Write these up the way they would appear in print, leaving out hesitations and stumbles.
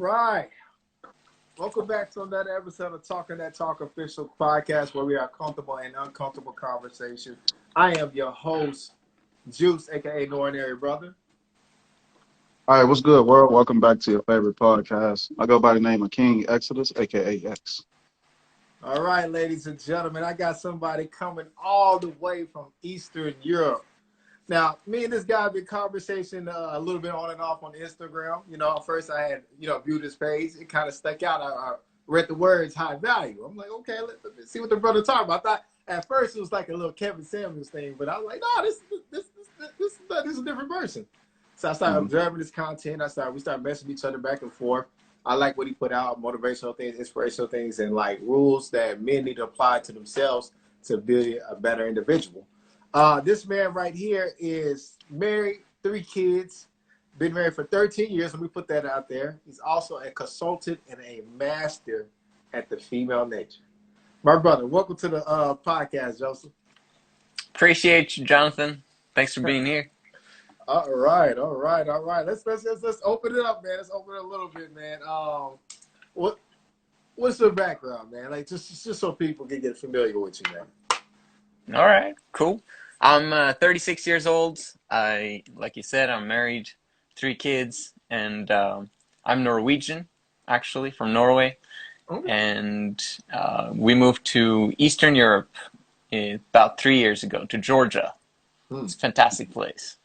right. Welcome back to another episode of Talking That Talk official podcast where we are comfortable and uncomfortable conversation. I am your host, Juice, aka No Ordinary Brother. All right, what's good, world? Welcome back to your favorite podcast. I go by the name of King Exodus, aka X. All right, ladies and gentlemen, I got somebody coming all the way from Eastern Europe. Now, me and this guy have been conversation a little bit on and off on Instagram. First I had, viewed his page. It kind of stuck out. I read the words high value. I'm like, okay, let's see what the brother talking about. I thought at first it was like a little Kevin Samuels thing, but I was like, no, this is a different person. So I started observing his content. We started messaging each other back and forth. I like what he put out, motivational things, inspirational things, and like rules that men need to apply to themselves to be a better individual. This man right here is married, 3 kids, been married for 13 years. Let me put that out there. He's also a consultant and a master at the female nature. My brother, welcome to the podcast, Joseph. Appreciate you, Jonathan. Thanks for being here. All right. Let's open it up, man. Let's open it a little bit, man. What's your background, man? Like just so people can get familiar with you, man. All right, cool. I'm 36 years old. Like you said, I'm married, 3 kids, and I'm Norwegian, actually, from Norway. Okay. And we moved to Eastern Europe about 3 years ago, to Georgia. It's a fantastic place.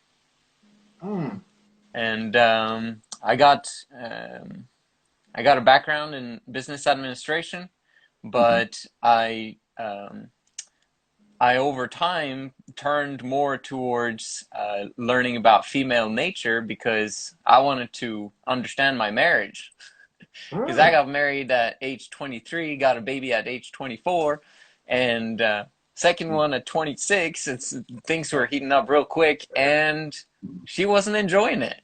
And I got a background in business administration, but I over time turned more towards learning about female nature because I wanted to understand my marriage. Because I got married at age 23, got a baby at age 24, and second one at 26. Things were heating up real quick, and she wasn't enjoying it.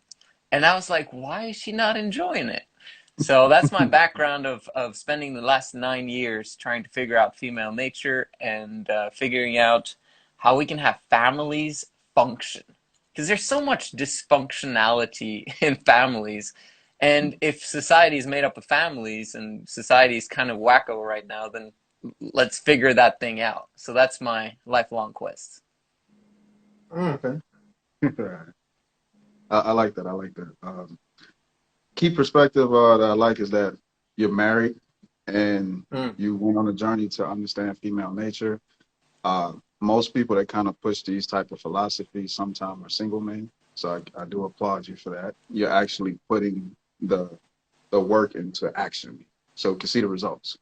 And I was like, why is she not enjoying it? So that's my background of spending the last 9 years trying to figure out female nature and figuring out how we can have families function. Because there's so much dysfunctionality in families. And if society is made up of families and society is kind of wacko right now, then let's figure that thing out. So that's my lifelong quest. Okay. I like that. Key perspective that I like is that you're married and you went on a journey to understand female nature. Most people that kind of push these type of philosophies sometimes are single men. So I do applaud you for that. You're actually putting the work into action so you can see the results.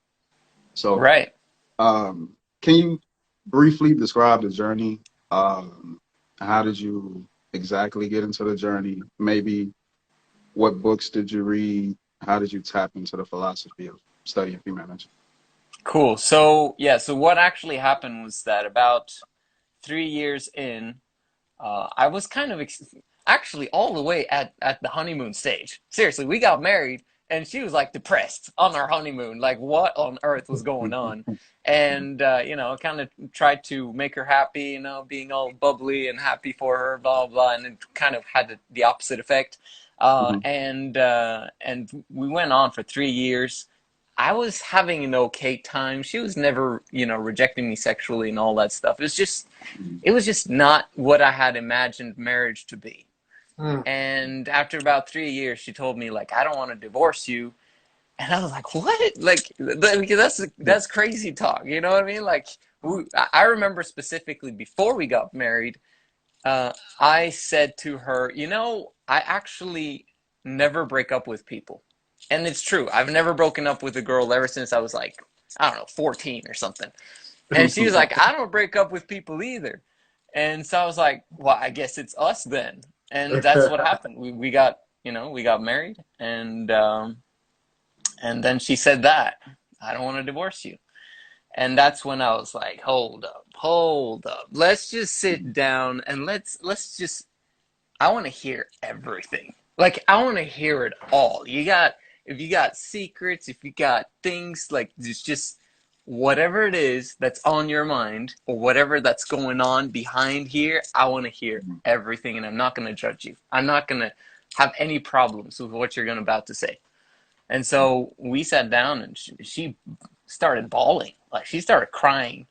So right. Can you briefly describe the journey? How did you exactly get into the journey? Maybe what books did you read? How did you tap into the philosophy of studying female nature? Cool. So what actually happened was that about 3 years in, I was kind of actually all the way at the honeymoon stage. Seriously, we got married and she was like depressed on our honeymoon. Like what on earth was going on? And, kind of tried to make her happy, being all bubbly and happy for her, blah, blah, and it kind of had the opposite effect. And we went on for 3 years. I was having an okay time. She was never, rejecting me sexually and all that stuff. It was just not what I had imagined marriage to be. And after about 3 years, she told me, like, I don't want to divorce you. And I was like, what? Like, that's crazy talk. You know what I mean? Like, I remember specifically before we got married, I said to her, I actually never break up with people. And it's true. I've never broken up with a girl ever since I was like, I don't know, 14 or something. And she was like, I don't break up with people either. And so I was like, well, I guess it's us then. And that's what happened. We got married, and then she said that, I don't want to divorce you. And that's when I was like, hold up. Let's just sit down and let's just, I want to hear everything. Like, I want to hear it all. If you got secrets, if you got things, like, just whatever it is that's on your mind or whatever that's going on behind here, I want to hear everything, and I'm not going to judge you. I'm not going to have any problems with what you're about to say. And so we sat down, and she started bawling, like she started crying,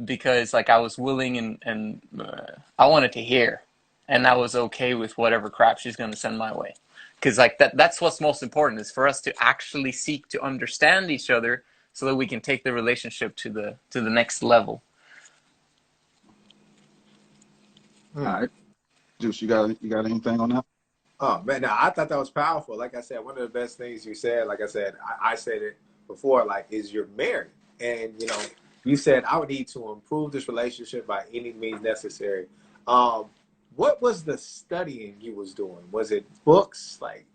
because like I was willing, and I wanted to hear, and I was okay with whatever crap she's going to send my way. Because like that's what's most important, is for us to actually seek to understand each other so that we can take the relationship to the next level. All right, Juice, you got anything on that? Oh man, no, I thought that was powerful. Like I said, one of the best things you said, like I said, I said it before, like, is you're married. And you said I would need to improve this relationship by any means necessary. Um, what was the studying you was doing? Was it books, like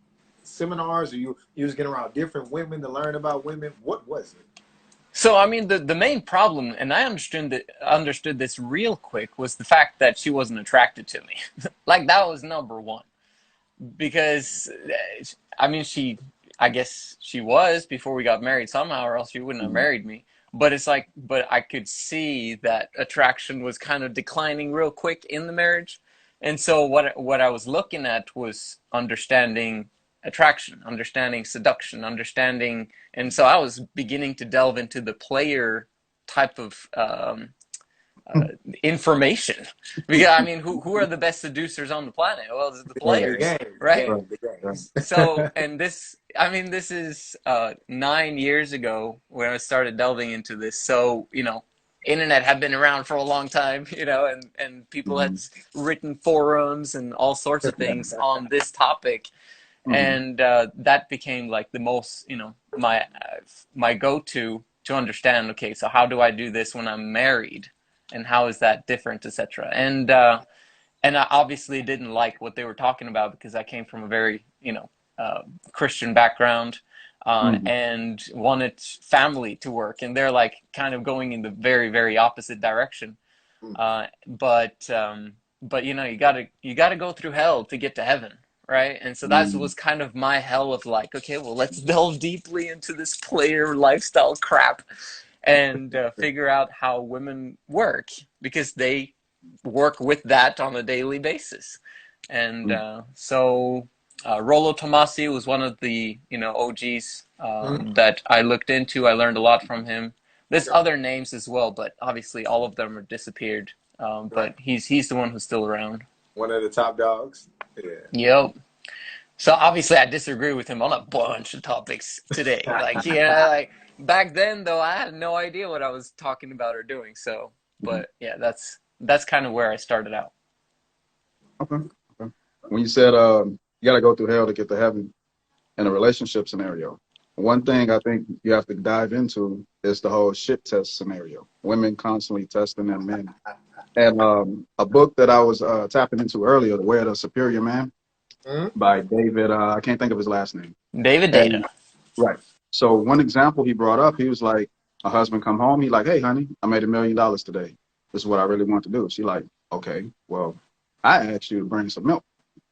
seminars, or you was getting around different women to learn about women? What was it? So I mean, the main problem, and I understood this real quick, was the fact that she wasn't attracted to me. Like that was number one. Because I mean, I guess she was before we got married somehow, or else she wouldn't have Mhm. married me. But it's like, but I could see that attraction was kind of declining real quick in the marriage. And so what I was looking at was understanding attraction, understanding seduction, understanding. And so I was beginning to delve into the player type of information. Because I mean, who are the best seducers on the planet? Well, it's the Right, The players, game, the right? game, the right. games. So, and this, I mean, this is 9 years ago when I started delving into this. So, internet had been around for a long time, and people had Mhm. written forums and all sorts of things on this topic. Mhm. And that became like the most, my go-to to understand, okay, so how do I do this when I'm married? And how is that different, etc. And I obviously didn't like what they were talking about because I came from a very, Christian background, Mhm. and wanted family to work. And they're like kind of going in the very, very opposite direction. But you gotta go through hell to get to heaven, right? And so that Mhm. was kind of my hell of like, okay, well, let's delve deeply into this player lifestyle crap and figure out how women work, because they work with that on a daily basis. And Mhm. so Rollo Tomasi was one of the OGs Mhm. that I looked into. I learned a lot from him. There's Okay, other names as well, but obviously all of them are disappeared. right. But he's the one who's still around. One of the top dogs. Yeah. Yep. So obviously I disagree with him on a bunch of topics today. Like, yeah, like back then though, I had no idea what I was talking about or doing. So, Mhm. but yeah, that's kind of where I started out. Okay. Okay. When you said you got to go through hell to get to heaven in a relationship scenario, one thing I think you have to dive into is the whole shit test scenario. Women constantly testing their men. And a book that I was tapping into earlier, The Way of the Superior Man, Mhm. by David. I can't think of his last name. David Data. And right. So one example he brought up, he was like, a husband come home, he like, hey, honey, I made $1 million today. This is what I really want to do. She like, okay, well, I asked you to bring some milk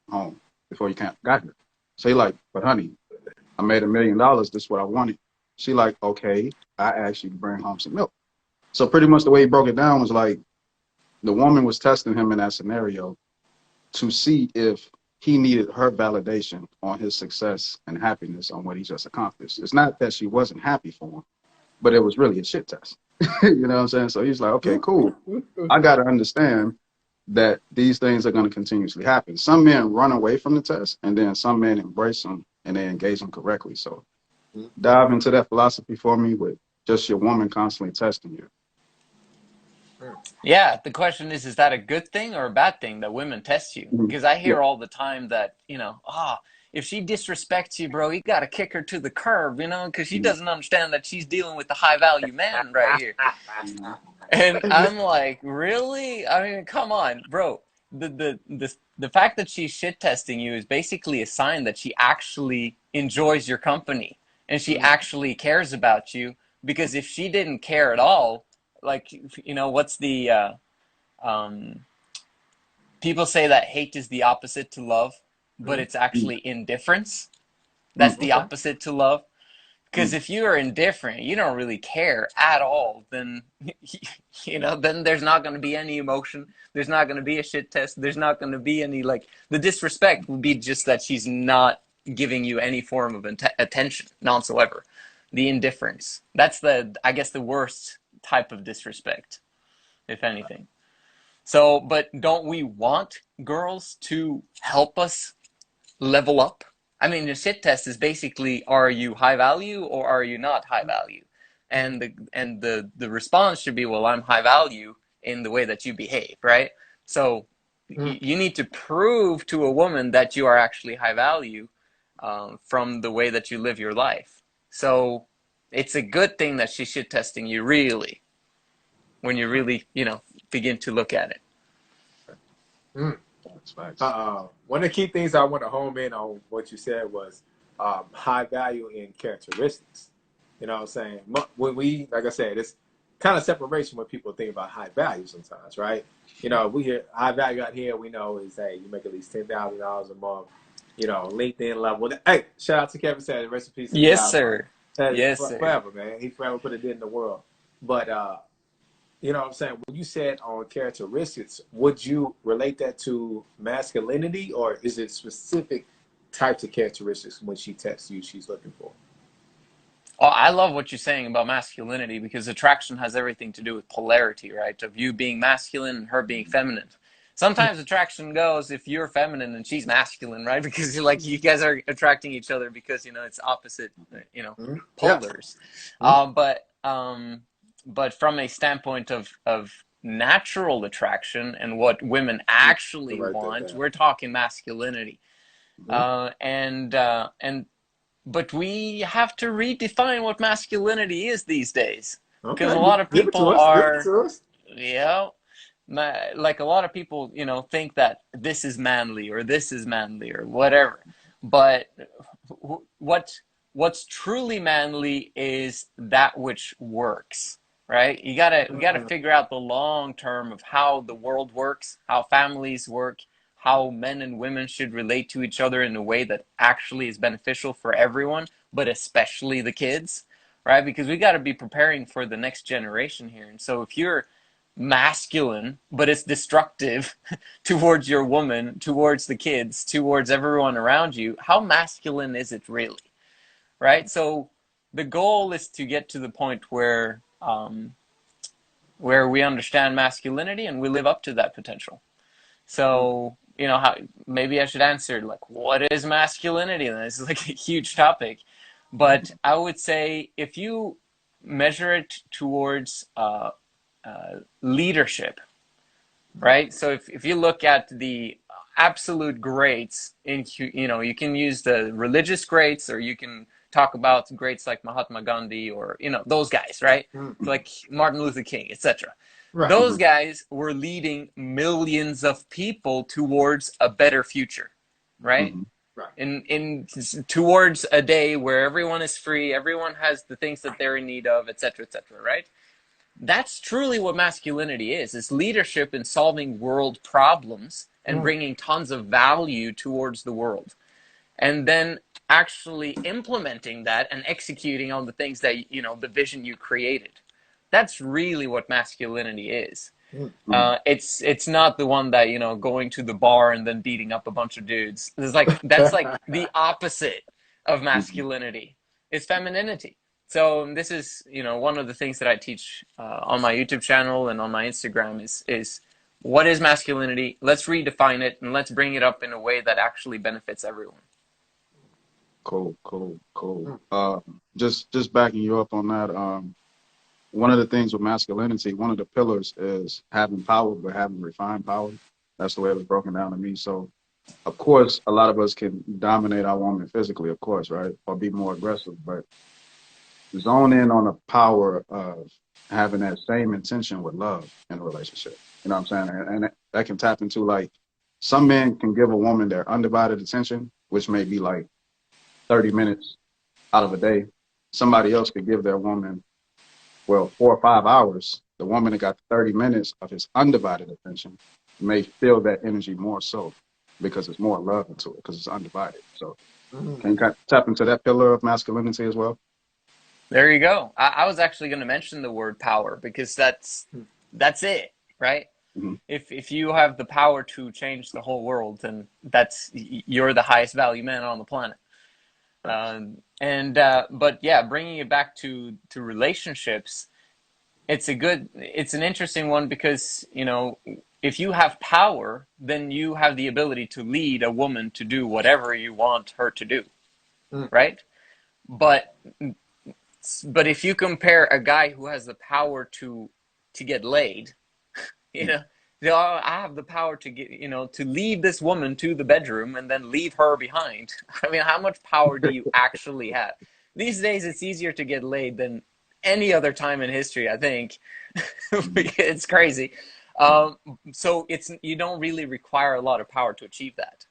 home before you got here. So he like, but honey, I made $1 million. This is what I wanted. She like, okay, I asked you to bring home some milk. So pretty much the way he broke it down was like the woman was testing him in that scenario to see if he needed her validation on his success and happiness on what he just accomplished. It's not that she wasn't happy for him, but it was really a shit test. You know what I'm saying? So he's like, okay, cool. I got to understand that these things are going to continuously happen. Some men run away from the test, and then some men embrace them and they engage them correctly. So dive into that philosophy for me with just your woman constantly testing you. Yeah, the question is that a good thing or a bad thing that women test you? Mhm. Because I Yeah. hear all the time that, if she disrespects you, bro, you got to kick her to the curb, because she Mhm. doesn't understand that she's dealing with a high value man right here. Mhm. And I'm like, really? I mean, come on, bro. The fact that she's shit testing you is basically a sign that she actually enjoys your company and she actually cares about you. Because if she didn't care at all, like, what's the um, people say that hate is the opposite to love, but it's actually indifference. That's Mhm. the Okay. opposite to love. Because Mhm. if you are indifferent, you don't really care at all, then then there's not going to be any emotion. There's not going to be a shit test. There's not going to be any, like, the disrespect will be just that she's not giving you any form of attention, none whatsoever. The indifference. That's I guess, the worst type of disrespect, if anything. So, but don't we want girls to help us level up? I mean, the shit test is basically, are you high value or are you not high value? And the response should be, well, I'm high value in the way that you behave, right? So you need to prove to a woman that you are actually high value from the way that you live your life. So it's a good thing that she's shit testing you, really, when you really, begin to look at it. One of the key things I want to home in on what you said was high value in characteristics. You know what I'm saying? When we, like I said, it's kind of separation when people think about high value sometimes, right? You know, we hear high value out here, we know is, hey, you make at least $10,000 a month, you know, LinkedIn level. Hey, shout out to Kevin said, rest in peace to the Yes, God, sir. Yes, forever, man. He forever put it in the world. But you know what I'm saying? When you said on characteristics, would you relate that to masculinity, or is it specific types of characteristics when she texts you she's looking for? Oh, I love what you're saying about masculinity, because attraction has everything to do with polarity, right? Of you being masculine and her being feminine. Sometimes attraction goes if you're feminine and she's masculine, right? Because you're like, you guys are attracting each other because, it's opposite, polars. But from a standpoint of natural attraction and what women actually want, we're talking masculinity. But we have to redefine what masculinity is these days, because a lot of people are, like a lot of people, think that this is manly or this is manly or whatever. But what's truly manly is that which works, right? We gotta figure out the long term of how the world works, how families work, how men and women should relate to each other in a way that actually is beneficial for everyone, but especially the kids, right? Because we got to be preparing for the next generation here. And so if you're masculine, but it's destructive towards your woman, towards the kids, towards everyone around you, how masculine is it really, right? So the goal is to get to the point where we understand masculinity and we live up to that potential. So, maybe I should answer, like, what is masculinity? And this is like a huge topic. But I would say if you measure it towards leadership, right? So if you look at the absolute greats, you can use the religious greats, or you can talk about greats like Mahatma Gandhi, or, those guys, right? Like Martin Luther King, etc. Right. Those guys were leading millions of people towards a better future, right? Right. In towards a day where everyone is free, everyone has the things that they're in need of, etc., etc., right? That's truly what masculinity is. It's leadership in solving world problems and bringing tons of value towards the world. And then actually implementing that and executing on the things that, the vision you created. That's really what masculinity is. It's not the one that, going to the bar and then beating up a bunch of dudes. That's like the opposite of masculinity. It's femininity. So this is, one of the things that I teach on my YouTube channel and on my Instagram is what is masculinity? Let's redefine it and let's bring it up in a way that actually benefits everyone. Cool. Just backing you up on that. One of the things with masculinity, one of the pillars is having power, but having refined power. That's the way it was broken down to me. So, of course, a lot of us can dominate our woman physically, of course, right? Or be more aggressive, but zone in on the power of having that same intention with love in a relationship. You know what I'm saying? And that can tap into, like, some men can give a woman their undivided attention, which may be like 30 minutes out of a day. Somebody else could give their woman, 4 or 5 hours. The woman that got 30 minutes of his undivided attention may feel that energy more so because it's more love into it, because it's undivided. So can you kind of tap into that pillar of masculinity as well? There you go. I was actually going to mention the word power, because that's it, right? Mm-hmm. If you have the power to change the whole world, then you're the highest value man on the planet. But yeah, bringing it back to relationships, it's an interesting one because, you know, if you have power, then you have the ability to lead a woman to do whatever you want her to do, Mm. right? But if you compare a guy who has the power to get laid, you know, I have the power to get, you know, to lead this woman to the bedroom and then leave her behind. I mean, how much power do you actually have? These days, it's easier to get laid than any other time in history, I think. It's crazy. Um, so you don't really require a lot of power to achieve that.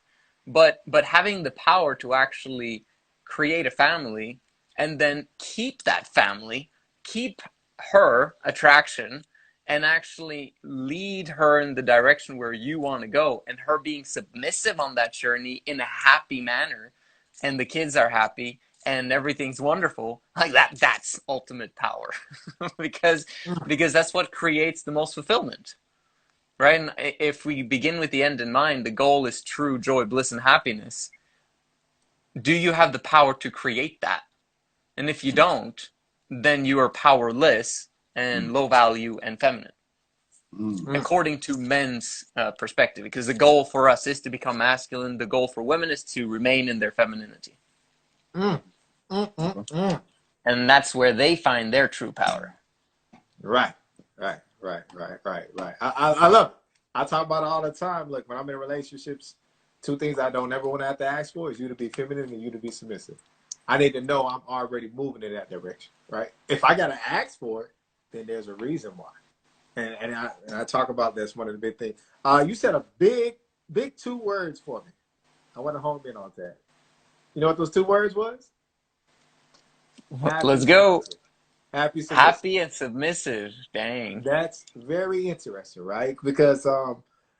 But having the power to actually create a family and then keep that family, keep her attraction, and actually lead her in the direction where you want to go, and her being submissive on that journey in a happy manner, and the kids are happy and everything's wonderful, like that's ultimate power. because that's what creates the most fulfillment, right? And if we begin with the end in mind, the goal is true joy, bliss, and happiness. Do you have the power to create that? And if you don't, then you are powerless and low value and feminine, Mm. according to men's perspective. Because the goal for us is to become masculine. The goal for women is to remain in their femininity. Mm. Mm. Mm. Mm. And that's where they find their true power. Right, right. I love it. I talk about it all the time. Look, when I'm in relationships, two things I don't ever want to have to ask for is you to be feminine and you to be submissive. I need to know I'm already moving in that direction, right? If I got to ask for it, then there's a reason why. And I talk about this, one of the big things. You said a big two words for me. I want to home in on that. You know what those two words was? Happy Let's go. submissive. Happy submissive. Happy and submissive. Dang. That's very interesting, right? Because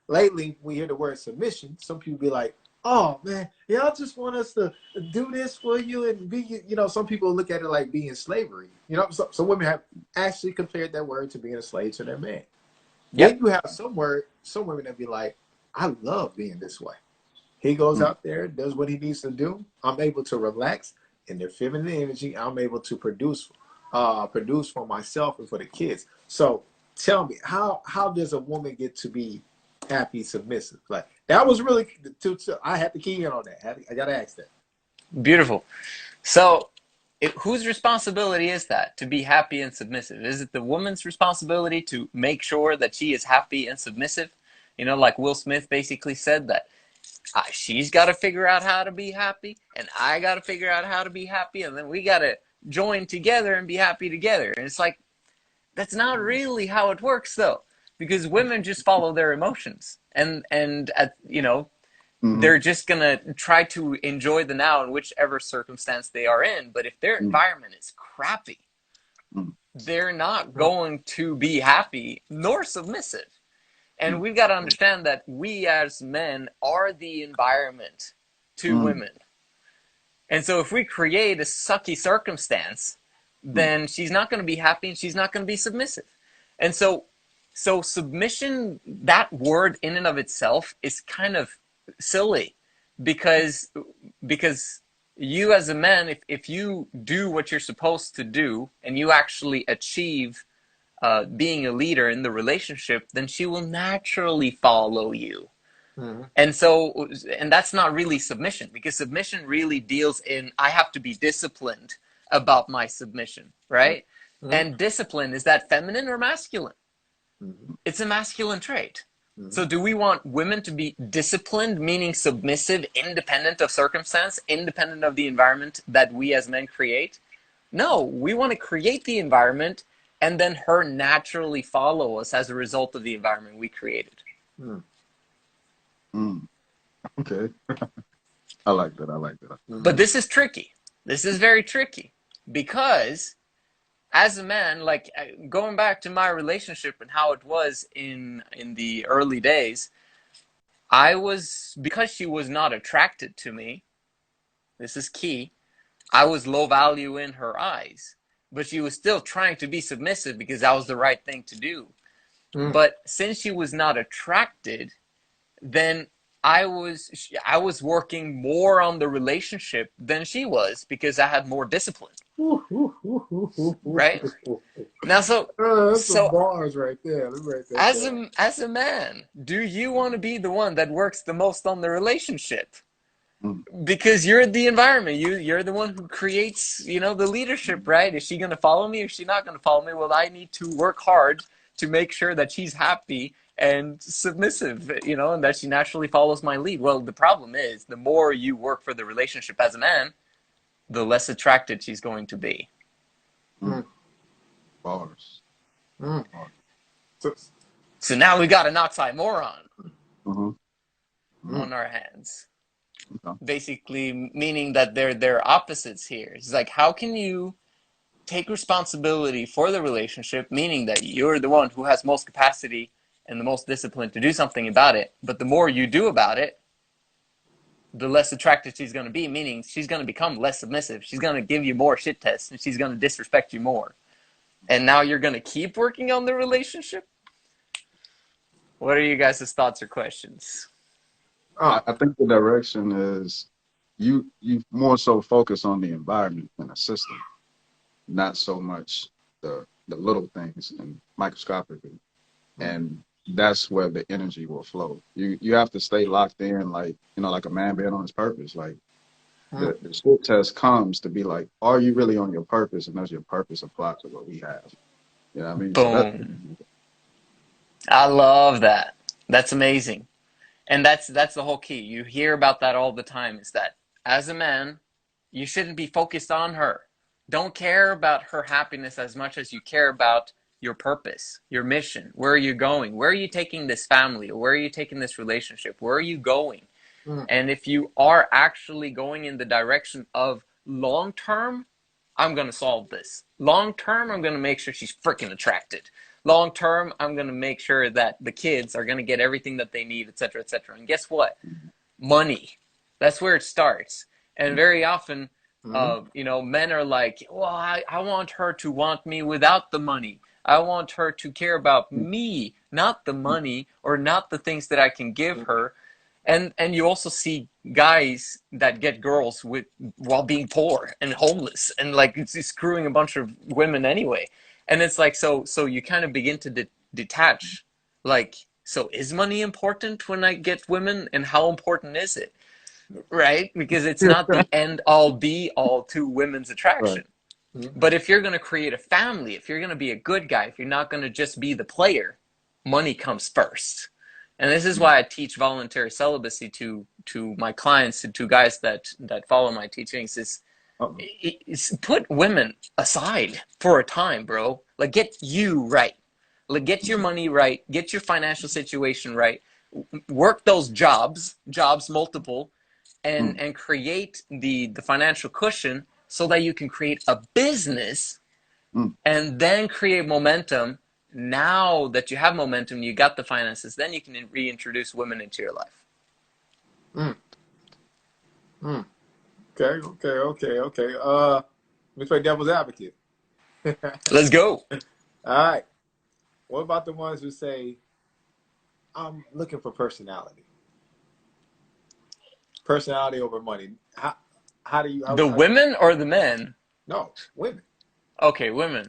lately we hear the word submission, some people be like, "Oh man, y'all just want us to do this for you and be," you know. Some people look at it like being slavery, you know. So women have actually compared that word to being a slave to their man. Then Yep. you have some women that be like, "I love being this way." He goes out there, does what he needs to do. I'm able to relax in their feminine energy. I'm able to produce for myself and for the kids. So tell me, how does a woman get to be happy, submissive? Like that was really I had to key in on that. I got to ask that. Beautiful. So, whose responsibility is that to be happy and submissive? Is it the woman's responsibility to make sure that she is happy and submissive? You know, like Will Smith basically said that she's got to figure out how to be happy, and I got to figure out how to be happy, and then we got to join together and be happy together. And it's like, that's not really how it works, though, because women just follow their emotions, and you know, they're just gonna try to enjoy the now in whichever circumstance they are in. But if their environment is crappy, they're not going to be happy nor submissive. And we've got to understand that we as men are the environment to women. And so if we create a sucky circumstance, then she's not going to be happy and she's not going to be submissive. And so submission, that word in and of itself is kind of silly because you as a man, if you do what you're supposed to do and you actually achieve being a leader in the relationship, then she will naturally follow you. And so, and that's not really submission, because submission really deals in, I have to be disciplined about my submission, right? And discipline, is that feminine or masculine? It's a masculine trait. So do we want women to be disciplined, meaning submissive, independent of circumstance, independent of the environment that we as men create? No, we want to create the environment and then her naturally follow us as a result of the environment we created. Okay. I like that. I like that. But this is tricky. This is very tricky because as a man, like going back to my relationship and how it was in the early days, because she was not attracted to me, this is key, I was low value in her eyes. But she was still trying to be submissive because that was the right thing to do. But since she was not attracted, then I was working more on the relationship than she was because I had more discipline, right? Now, That's some so bars right there. Let me write that down. as a man, do you want to be the one that works the most on the relationship? Mm. Because you're the environment. You're the one who creates, the leadership, right? Is she going to follow me? Or is she not going to follow me? Well, I need to work hard to make sure that she's happy and submissive, and that she naturally follows my lead. Well, the problem is the more you work for the relationship as a man, the less attracted she's going to be. Mm. Bars. Mm. Bars. So, So now we got an oxymoron Mm-hmm. on our hands. Okay. Basically meaning that they're opposites here. It's like, how can you take responsibility for the relationship, meaning that you're the one who has most capacity and the most discipline to do something about it, but the more you do about it, the less attracted she's going to be, meaning she's going to become less submissive. She's going to give you more shit tests, and she's going to disrespect you more. And now you're going to keep working on the relationship? What are you guys' thoughts or questions? I think the direction is you more so focus on the environment and the system, not so much the little things and microscopically. And that's where the energy will flow. You have to stay locked in, like, like a man being on his purpose. Like the shit test comes to be like, are you really on your purpose, and does your purpose apply to what we have? You know what I mean? So that's Boom. I love that. That's amazing. And that's the whole key. You hear about that all the time, is that as a man, you shouldn't be focused on her. Don't care about her happiness as much as you care about your purpose, your mission. Where are you going? Where are you taking this family? Or where are you taking this relationship? Where are you going? And if you are actually going in the direction of long term, I'm going to solve this. Long term, I'm going to make sure she's freaking attracted. Long term, I'm going to make sure that the kids are going to get everything that they need, et cetera, et cetera. And guess what? Money. That's where it starts. And very often, men are like, well, I want her to want me without the money. I want her to care about me, not the money or not the things that I can give her. And you also see guys that get girls while being poor and homeless and like it's screwing a bunch of women anyway. And it's like, so you kind of begin to detach, like, so is money important when I get women, and how important is it? Right? Because it's not the end all be all to women's right. attraction. But if you're going to create a family, if you're going to be a good guy, if you're not going to just be the player, money comes first. And this is why I teach voluntary celibacy to my clients and to guys that follow my teachings is put women aside for a time, bro. Like, get you right. Like, get your money right, get your financial situation right, work those jobs multiple, and create the financial cushion so that you can create a business and then create momentum. Now that you have momentum, you got the finances, then you can reintroduce women into your life. Okay. Let me play devil's advocate. Let's go. All right. What about the ones who say, I'm looking for personality? Personality over money. How do you? The women or the men? No, women. Okay, women.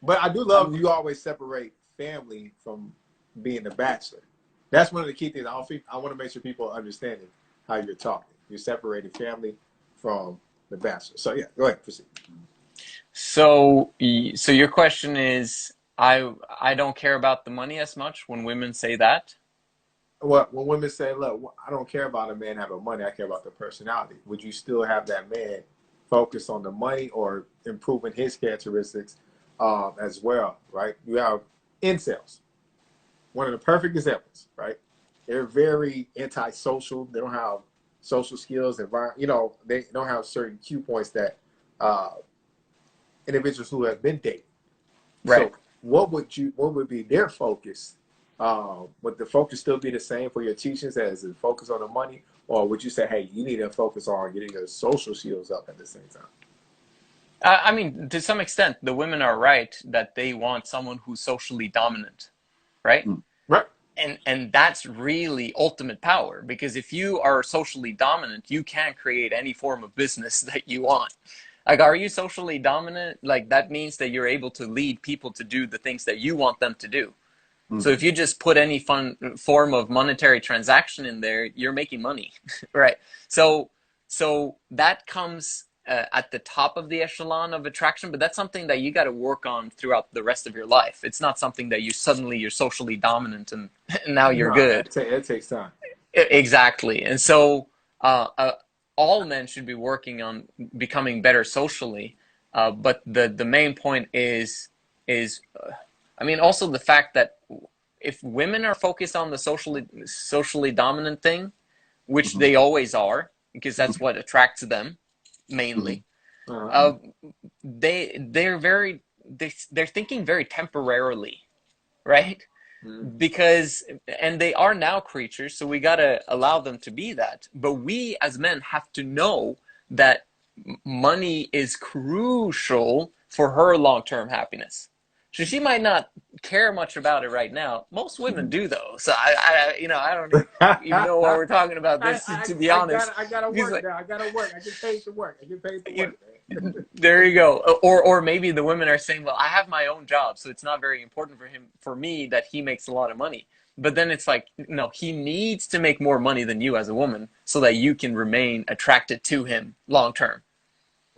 But I do love you always separate family from being the bachelor. That's one of the key things. I want to make sure people are understanding how you're talking. You're separating family from the bachelor. So yeah, go ahead, proceed. So your question is, I don't care about the money as much when women say that. Well, when women say, look, I don't care about a man having money, I care about the personality. Would you still have that man focus on the money or improving his characteristics as well, right? You have incels, one of the perfect examples, right? They're very antisocial. They don't have social skills. They don't have certain cue points that individuals who have been dating. Right. So what would be their focus? Would the focus still be the same for your teachings as the focus on the money? Or would you say, hey, you need to focus on getting your social skills up at the same time? I mean, to some extent, the women are right that they want someone who's socially dominant, right? Right. and that's really ultimate power, because if you are socially dominant, you can create any form of business that you want. Like, are you socially dominant? Like, that means that you're able to lead people to do the things that you want them to do. So if you just put any form of monetary transaction in there, you're making money, right? So that comes at the top of the echelon of attraction, but that's something that you got to work on throughout the rest of your life. It's not something that you're socially dominant and now you're No, good. that takes time. Exactly. And so all men should be working on becoming better socially. But the main point is I mean, also the fact that if women are focused on the socially dominant thing, which they always are, because that's what attracts them mainly, Uh-huh. they're thinking very temporarily, right? Mhm. Because, and they are now creatures, so we gotta allow them to be that. But we as men have to know that money is crucial for her long-term happiness. So she might not care much about it right now. Most women do, though. So I don't even know why we're talking about this, to be honest. I gotta Because work like, now. I gotta work. I get paid to work. I get paid to you, work, man. there you go. Or maybe the women are saying, well, I have my own job, so it's not very important for me that he makes a lot of money. But then it's like, no, he needs to make more money than you as a woman so that you can remain attracted to him long term,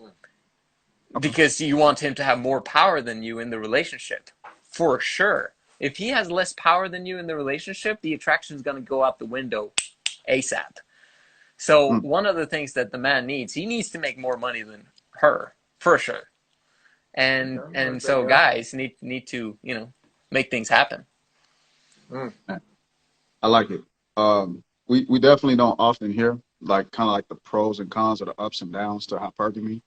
Okay. because you want him to have more power than you in the relationship, for sure. If he has less power than you in the relationship, the attraction is going to go out the window ASAP. So Mm. one of the things that the man needs, he needs to make more money than her, for sure. And Okay, and okay, so yeah. guys need to, make things happen. Mm. I like it. We definitely don't often hear like kind of like the pros and cons or the ups and downs to hypergamy.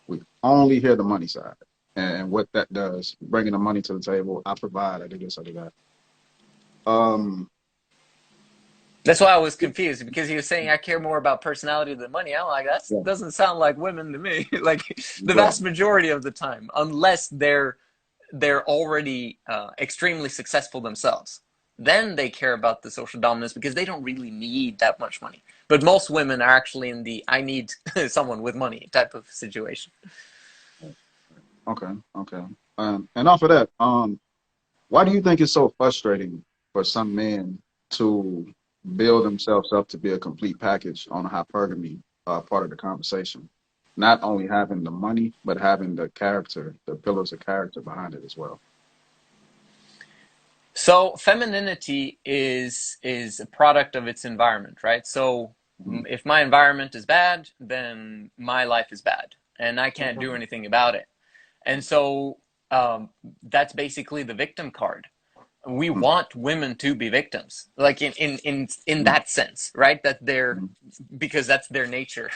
We only hear the money side and what that does, bringing the money to the table. I provide, I do this, I do that. Um, That's why I was confused, because he was saying I care more about personality than money. I'm like, that yeah, doesn't sound like women to me. Like, the right. vast majority of the time, unless they're already extremely successful themselves, then they care about the social dominance, because they don't really need that much money. But most women are actually in the I need someone with money type of situation. Okay, okay. And off of that, why do you think it's so frustrating for some men to build themselves up to be a complete package on a hypergamy part of the conversation? Not only having the money, but having the character, the pillars of character behind it as well. So femininity is a product of its environment, right? So Mhm. if my environment is bad, then my life is bad, and I can't do anything about it. And so that's basically the victim card. We Mhm. want women to be victims, like in Mhm. that sense, right? That they're, Mhm. because that's their nature.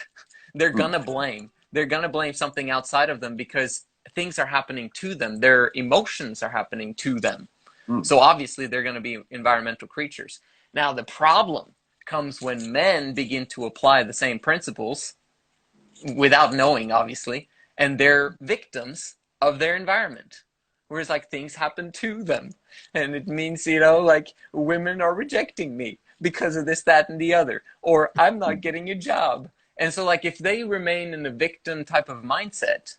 They're gonna blame something outside of them, because things are happening to them. Their emotions are happening to them. Mhm. So obviously they're going to be environmental creatures. Now the problem comes when men begin to apply the same principles without knowing, obviously, and they're victims of their environment. Whereas, like, things happen to them, and it means, like, women are rejecting me because of this, that, and the other, or I'm not Mhm. getting a job. And so, like, if they remain in a victim type of mindset,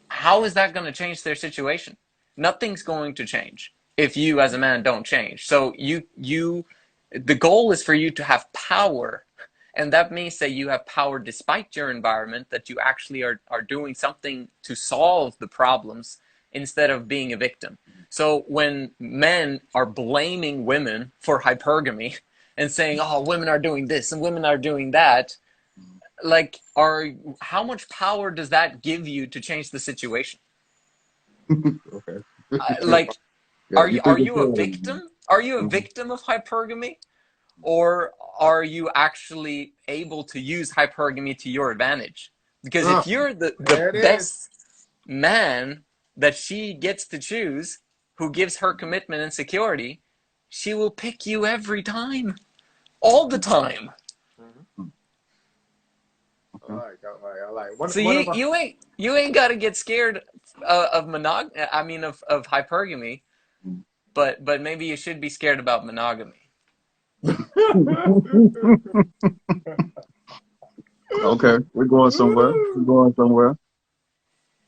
how is that going to change their situation? Nothing's going to change if you as a man don't change. So the goal is for you to have power, and that means that you have power despite your environment, that you actually are doing something to solve the problems instead of being a victim. So when men are blaming women for hypergamy and saying, oh, women are doing this and women are doing that, like, how much power does that give you to change the situation? Okay. Like, Yeah, are you you think are it's you a good. victim? Are you a Mhm. victim of hypergamy, or are you actually able to use hypergamy to your advantage? Because if Oh, you're the there it is. best man that she gets to choose, who gives her commitment and security, she will pick you every time, all the time. Mhm. I Okay. like, I like, I like. So One of you ain't got to get scared of hypergamy. but maybe you should be scared about monogamy. Okay, we're going somewhere. We're going somewhere.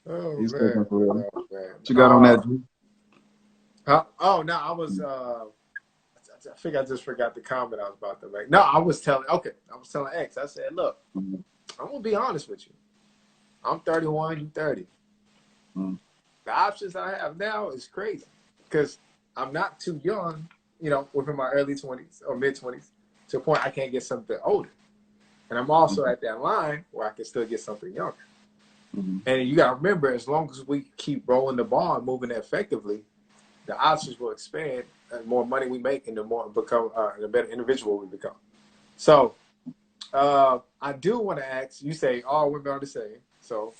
Oh He's man, taking forever. oh What man. you got on that? G? Oh no, I was. I think I just forgot the comment I was about to make. No, I was telling. Okay, I was telling X. I said, look, Mhm. I'm gonna be honest with you. I'm 31. You 30. Mhm. The options I have now is crazy because I'm not too young. You know, within my early 20s or mid 20s, to a point I can't get something older, and I'm also Mhm. at that line where I can still get something younger. Mhm. And you got to remember, as long as we keep rolling the ball and moving effectively, the options will expand. And the more money we make, and the more become, the better individual we become. So, I do want to ask. You say all women are the same. So,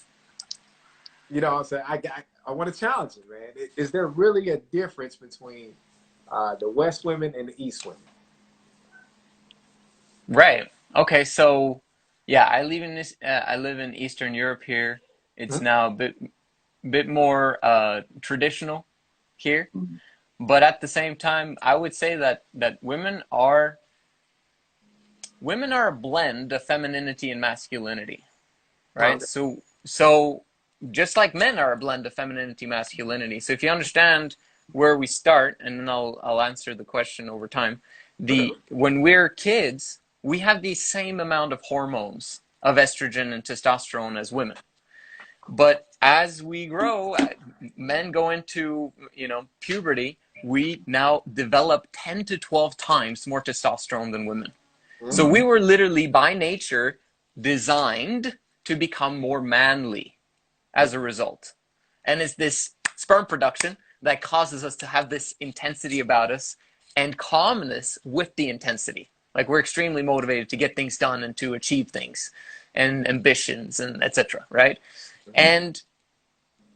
you know, what I'm saying I want to challenge it, man. Is there really a difference between the West women and the East women? Right. Okay. So, yeah, I live in this. I live in Eastern Europe here. It's now a bit more traditional here, Mhm. but at the same time, I would say that women are a blend of femininity and masculinity, right? Okay. So just like men are a blend of femininity, masculinity. So if you understand where we start, and then I'll answer the question over time. Okay. When we're kids, we have the same amount of hormones of estrogen and testosterone as women. But as we grow, men go into, puberty, we now develop 10 to 12 times more testosterone than women. So Mm-hmm. we were literally by nature designed to become more manly as a result. And it's this sperm production that causes us to have this intensity about us and calmness with the intensity. Like we're extremely motivated to get things done and to achieve things and ambitions and etc. Right? Mm-hmm. And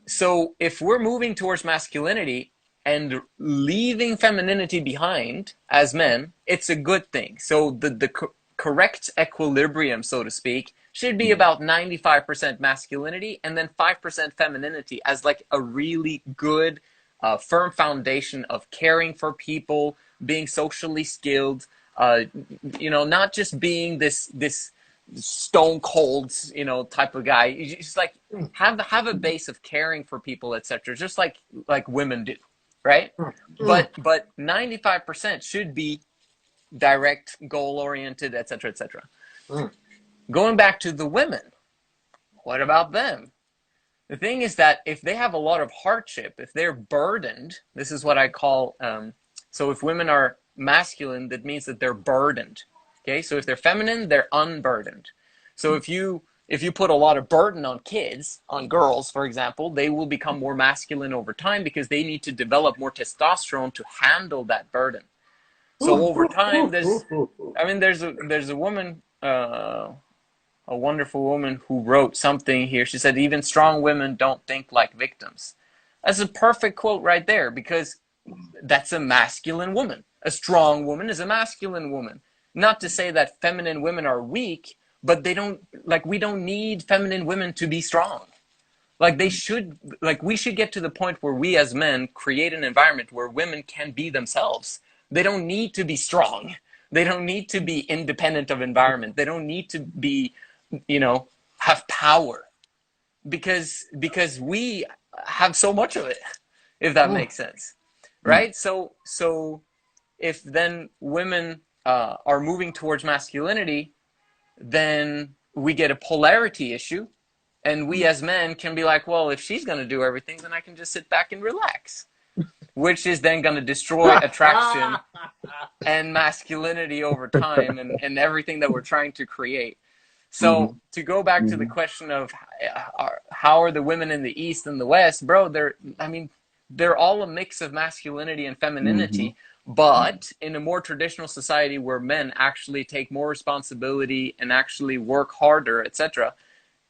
so if we're moving towards masculinity and leaving femininity behind as men, it's a good thing. So the correct equilibrium, so to speak, should be Mhm. about 95% masculinity and then 5% femininity as like a really good, firm foundation of caring for people, being socially skilled, uh, not just being this stone cold, type of guy. You just like have a base of caring for people, etc. Just like women do, right? Mm-hmm. But 95% should be direct, goal oriented, etc., etc. Mm-hmm. Going back to the women, what about them? The thing is that if they have a lot of hardship, if they're burdened, this is what I call. So if women are masculine, that means that they're burdened. Okay, so if they're feminine, they're unburdened. So if you put a lot of burden on kids, on girls, for example, they will become more masculine over time because they need to develop more testosterone to handle that burden. So over time, there's a woman. A wonderful woman who wrote something here. She said, even strong women don't think like victims. That's a perfect quote right there because that's a masculine woman. A strong woman is a masculine woman. Not to say that feminine women are weak, but we don't need feminine women to be strong. We should get to the point where we as men create an environment where women can be themselves. They don't need to be strong. They don't need to be independent of environment. They don't need to be, you know, have power because we have so much of it, if that makes sense. Mhm. Right? So if then women are moving towards masculinity, then we get a polarity issue. And we as men can be like, well, if she's going to do everything, then I can just sit back and relax, which is then going to destroy attraction and masculinity over time and everything that we're trying to create. So Mhm. to go back to the Mhm. question of how are the women in the East and the West, bro, they're all a mix of masculinity and Mhm. femininity, but in a more traditional society where men actually take more responsibility and actually work harder, etc.,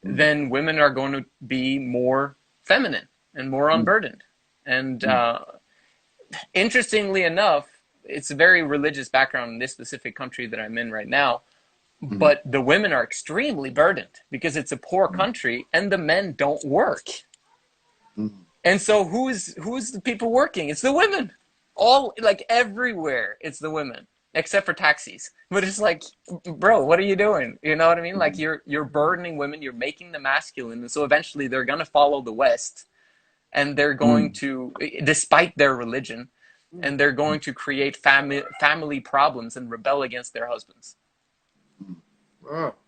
Mhm. then women are going to be more feminine and more Mhm. unburdened. And Mhm. interestingly enough, it's a very religious background in this specific country that I'm in right now. Mhm. But the women are extremely burdened because it's a poor country and the men don't work. Mhm. And so who's the people working? It's the women. All like everywhere, it's the women except for taxis. But it's like, bro, what are you doing? You know what I mean? Like you're burdening women, you're making them masculine, and so eventually they're gonna follow the West, and they're going to, despite their religion, and they're going to create family problems and rebel against their husbands.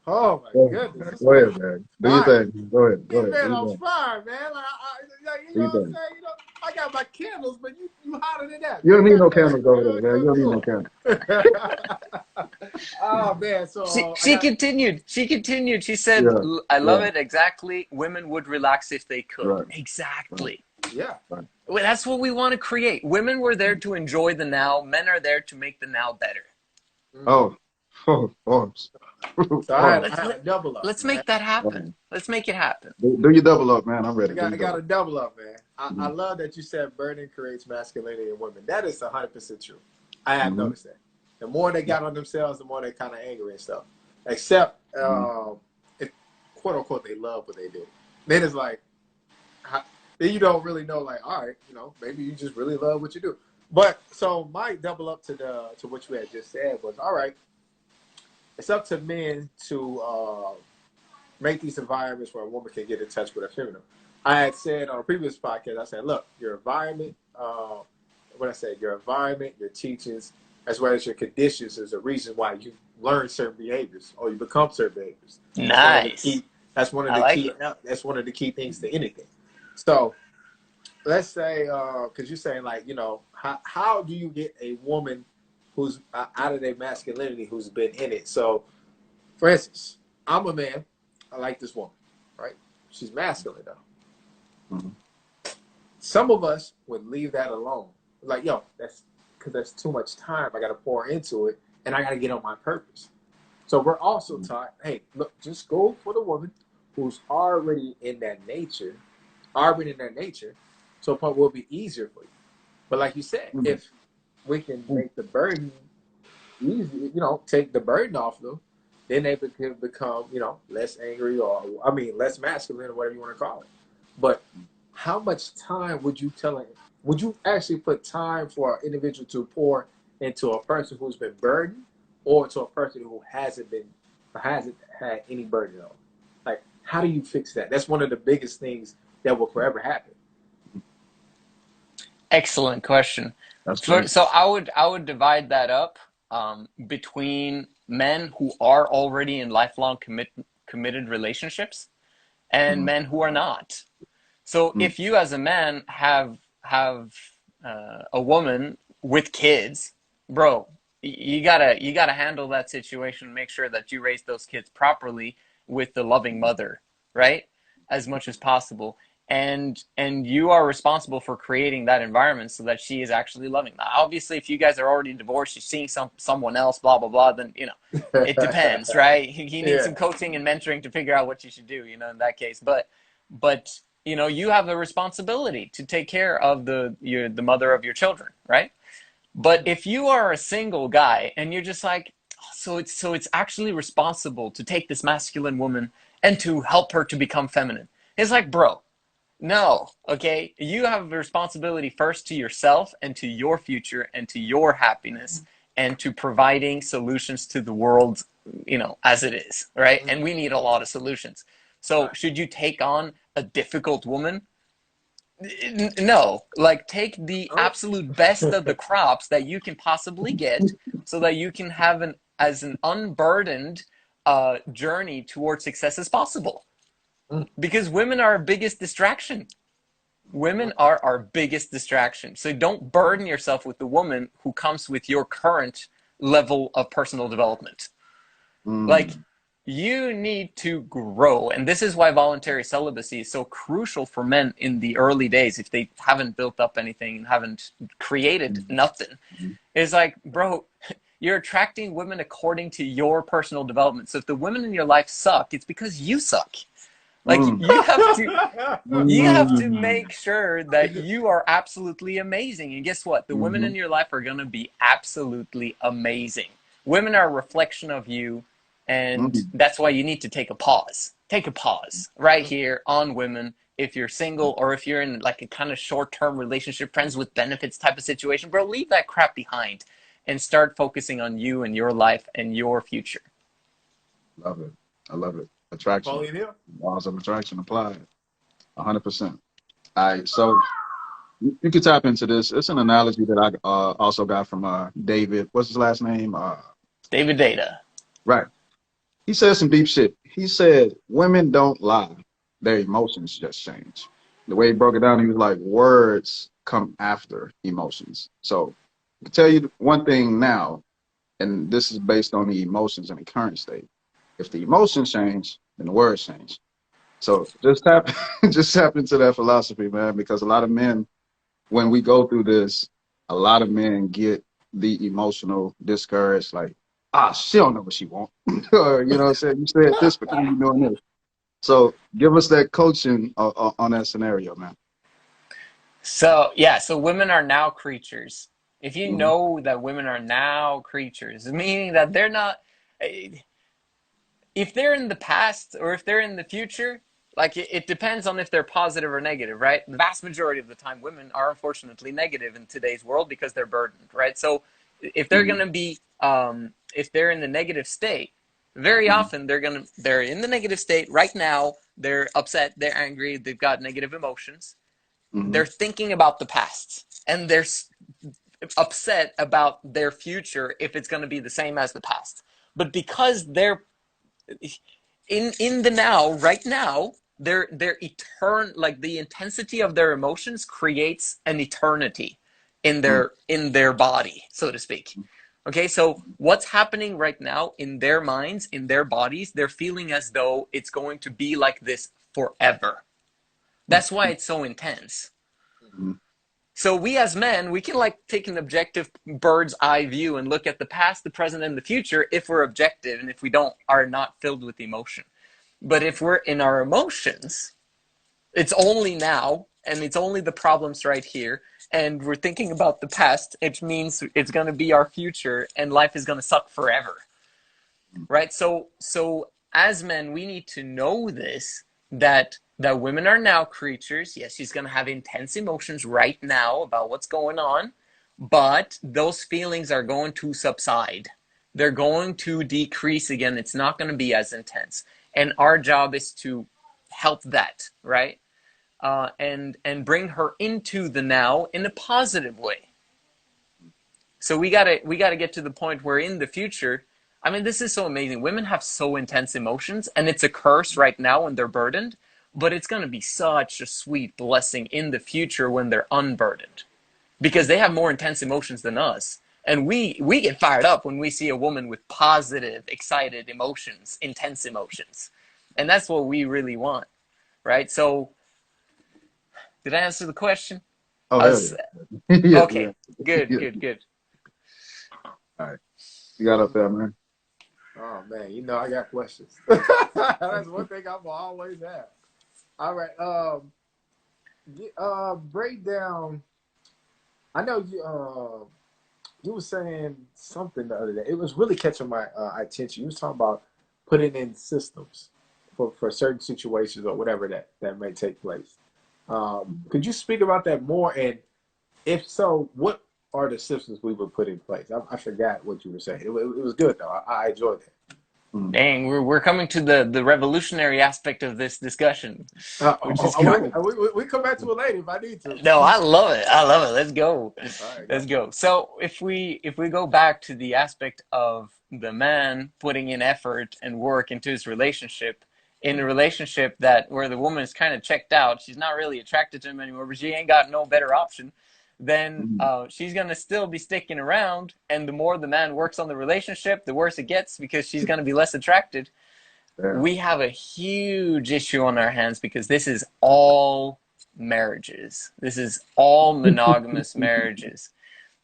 Oh my goodness, this Go man ahead, on man. Do your fire. thing. Go ahead. Go This ahead. Do man your on thing. fire, man. You Do know your what I'm thing. saying? I got my candles, but you hotter than that, You man. don't need no Goddamn, candles over man. there, man. You don't need no candles. Oh man, so I She got continued. She continued. She said, Yeah. "I love Yeah. it exactly. Women would relax if they could." Right. Right. Exactly. yeah. Right. Well, that's what we want to create. Women were there to enjoy the now. Men are there to make the now better. Oh. Oh. So Oh. I had a double up, Let's man. make that Oh. happen. Let's make it happen. Do your double up, man. I'm ready. Do I your got double a up. double up, man. I love that you said burden creates masculinity in women. That is 100% true. I have Mm-hmm. noticed that. The more they got on themselves, the more they kind of angry and stuff. Except, if, quote unquote, they love what they do. Then it's like, then you don't really know. Like, all right, maybe you just really love what you do. But so my double up to what you had just said was, all right, it's up to men to make these environments where a woman can get in touch with her feminine. I had said on a previous podcast, I said, look, your environment, your environment, your teachings, as well as your conditions is a reason why you learn certain behaviors or you become certain behaviors. Nice. That's one of I the like key. it. That's one of the key things to anything. So let's say, because you're saying like, how do you get a woman who's out of their masculinity, who's been in it? So, for instance, I'm a man. I like this woman, right? She's masculine though. Mm-hmm. Some of us would leave that alone. Like, yo, that's because that's too much time. I got to pour into it, and I got to get on my purpose. So we're also taught, hey, look, just go for the woman who's already in that nature, so a point will be easier for you. But like you said, if we can make the burden easy, take the burden off them, then they can become, less angry or, less masculine or whatever you want to call it. But how much time would you actually put time for an individual to pour into a person who's been burdened or to a person who hasn't had any burden on? Like, how do you fix that? That's one of the biggest things that will forever happen. Excellent question. That's great. So I would divide that up between men who are already in lifelong committed relationships and men who are not. So if you as a man have a woman with kids, bro, you gotta handle that situation. Make sure that you raise those kids properly with the loving mother, right? As much as possible. And you are responsible for creating that environment so that she is actually loving that. Obviously, if you guys are already divorced, you're seeing someone else, blah blah blah, then it depends, right? He needs some coaching and mentoring to figure out what you should do, in that case. But you have a responsibility to take care of the mother of your children, right? But if you are a single guy and you're just like, so it's actually responsible to take this masculine woman and to help her to become feminine. It's like, bro, no, okay? You have a responsibility first to yourself and to your future and to your happiness and to providing solutions to the world, as it is, right? And we need a lot of solutions. So should you take on a difficult woman? No, like take the absolute best of the crops that you can possibly get so that you can have an unburdened journey towards success as possible. Because women are our biggest distraction. Women are our biggest distraction. So don't burden yourself with the woman who comes with your current level of personal development. Like, you need to grow. And this is why voluntary celibacy is so crucial for men in the early days if they haven't built up anything and haven't created nothing. It's like, bro, you're attracting women according to your personal development. So if the women in your life suck, it's because you suck. Like, you have to make sure that you are absolutely amazing. And guess what? The women in your life are going to be absolutely amazing. Women are a reflection of you. And that's why you need to take a pause. take a pause right here on women. If you're single or if you're in like a kind of short-term relationship, friends with benefits type of situation, bro, leave that crap behind and start focusing on you and your life and your future. Love it. I love it. Attraction. Laws of attraction applied. 100%. All right. So you could tap into this. It's an analogy that I also got from David. What's his last name? David Data. Right. He said some deep shit. He said, women don't lie. Their emotions just change. The way he broke it down, he was like, words come after emotions. So I can tell you one thing now, and this is based on the emotions in the current state. If the emotions change, then the words change. So just tap, just tap into that philosophy, man, because a lot of men, when we go through this, a lot of men get the emotional discouraged, like, she don't know what she wants. Or, you know what I'm saying? You said this, but now you're doing this. So give us that coaching on that scenario, man. So, yeah, so women are now creatures. If you Mm-hmm. know that women are now creatures, meaning that they're not, if they're in the past or if they're in the future, like it depends on if they're positive or negative, right? The vast majority of the time, women are unfortunately negative in today's world because they're burdened, right? So if they're Mm-hmm. going to be, if they're in the negative state, very Mm-hmm. often they're in the negative state right now. They're upset, they're angry, they've got negative emotions. Mm-hmm. They're thinking about the past and they're upset about their future if it's going to be the same as the past. But because they're in the now, right now, their like the intensity of their emotions creates an eternity in their body, so to speak. Okay, so what's happening right now in their minds, in their bodies, they're feeling as though it's going to be like this forever. That's why it's so intense. Mm-hmm. So we as men, we can like take an objective bird's eye view and look at the past, the present, and the future if we're objective and if we don't are not filled with emotion. But if we're in our emotions, it's only now and it's only the problems right here. And we're thinking about the past, it means it's going to be our future and life is going to suck forever. Right? So as men, we need to know this, that women are now creatures. Yes, she's going to have intense emotions right now about what's going on, but those feelings are going to subside. They're going to decrease again. It's not going to be as intense. And our job is to help that, right? And bring her into the now in a positive way. So we gotta get to the point where in the future, I mean, this is so amazing. Women have so intense emotions, and it's a curse right now when they're burdened, but it's gonna be such a sweet blessing in the future when they're unburdened, because they have more intense emotions than us. And we get fired up when we see a woman with positive, excited emotions, intense emotions. And that's what we really want, right? So, did I answer the question? Oh, I hell was, yeah. Yeah, yeah. okay, good, Yeah. good, good. All right. You got up there, man. Oh man, you know I got questions. That's one thing I'm always have. All right. Break down. I know you were saying something the other day. It was really catching my attention. You was talking about putting in systems for certain situations or whatever that may take place. Could you speak about that more? And if so, what are the systems we would put in place? I forgot what you were saying. It was good though. I enjoyed it. Mm. Dang, we're coming to the revolutionary aspect of this discussion, which is cool. We come back to it later if I need to. No, I love it. I love it. Let's go. All right, Let's go. go. So if we go back to the aspect of the man putting in effort and work into his relationship, in a relationship that where the woman is kind of checked out, she's not really attracted to him anymore, but she ain't got no better option, then Mm. she's gonna still be sticking around. And the more the man works on the relationship, the worse it gets because she's gonna be less attracted. Yeah. We have a huge issue on our hands because this is all marriages. This is all monogamous marriages.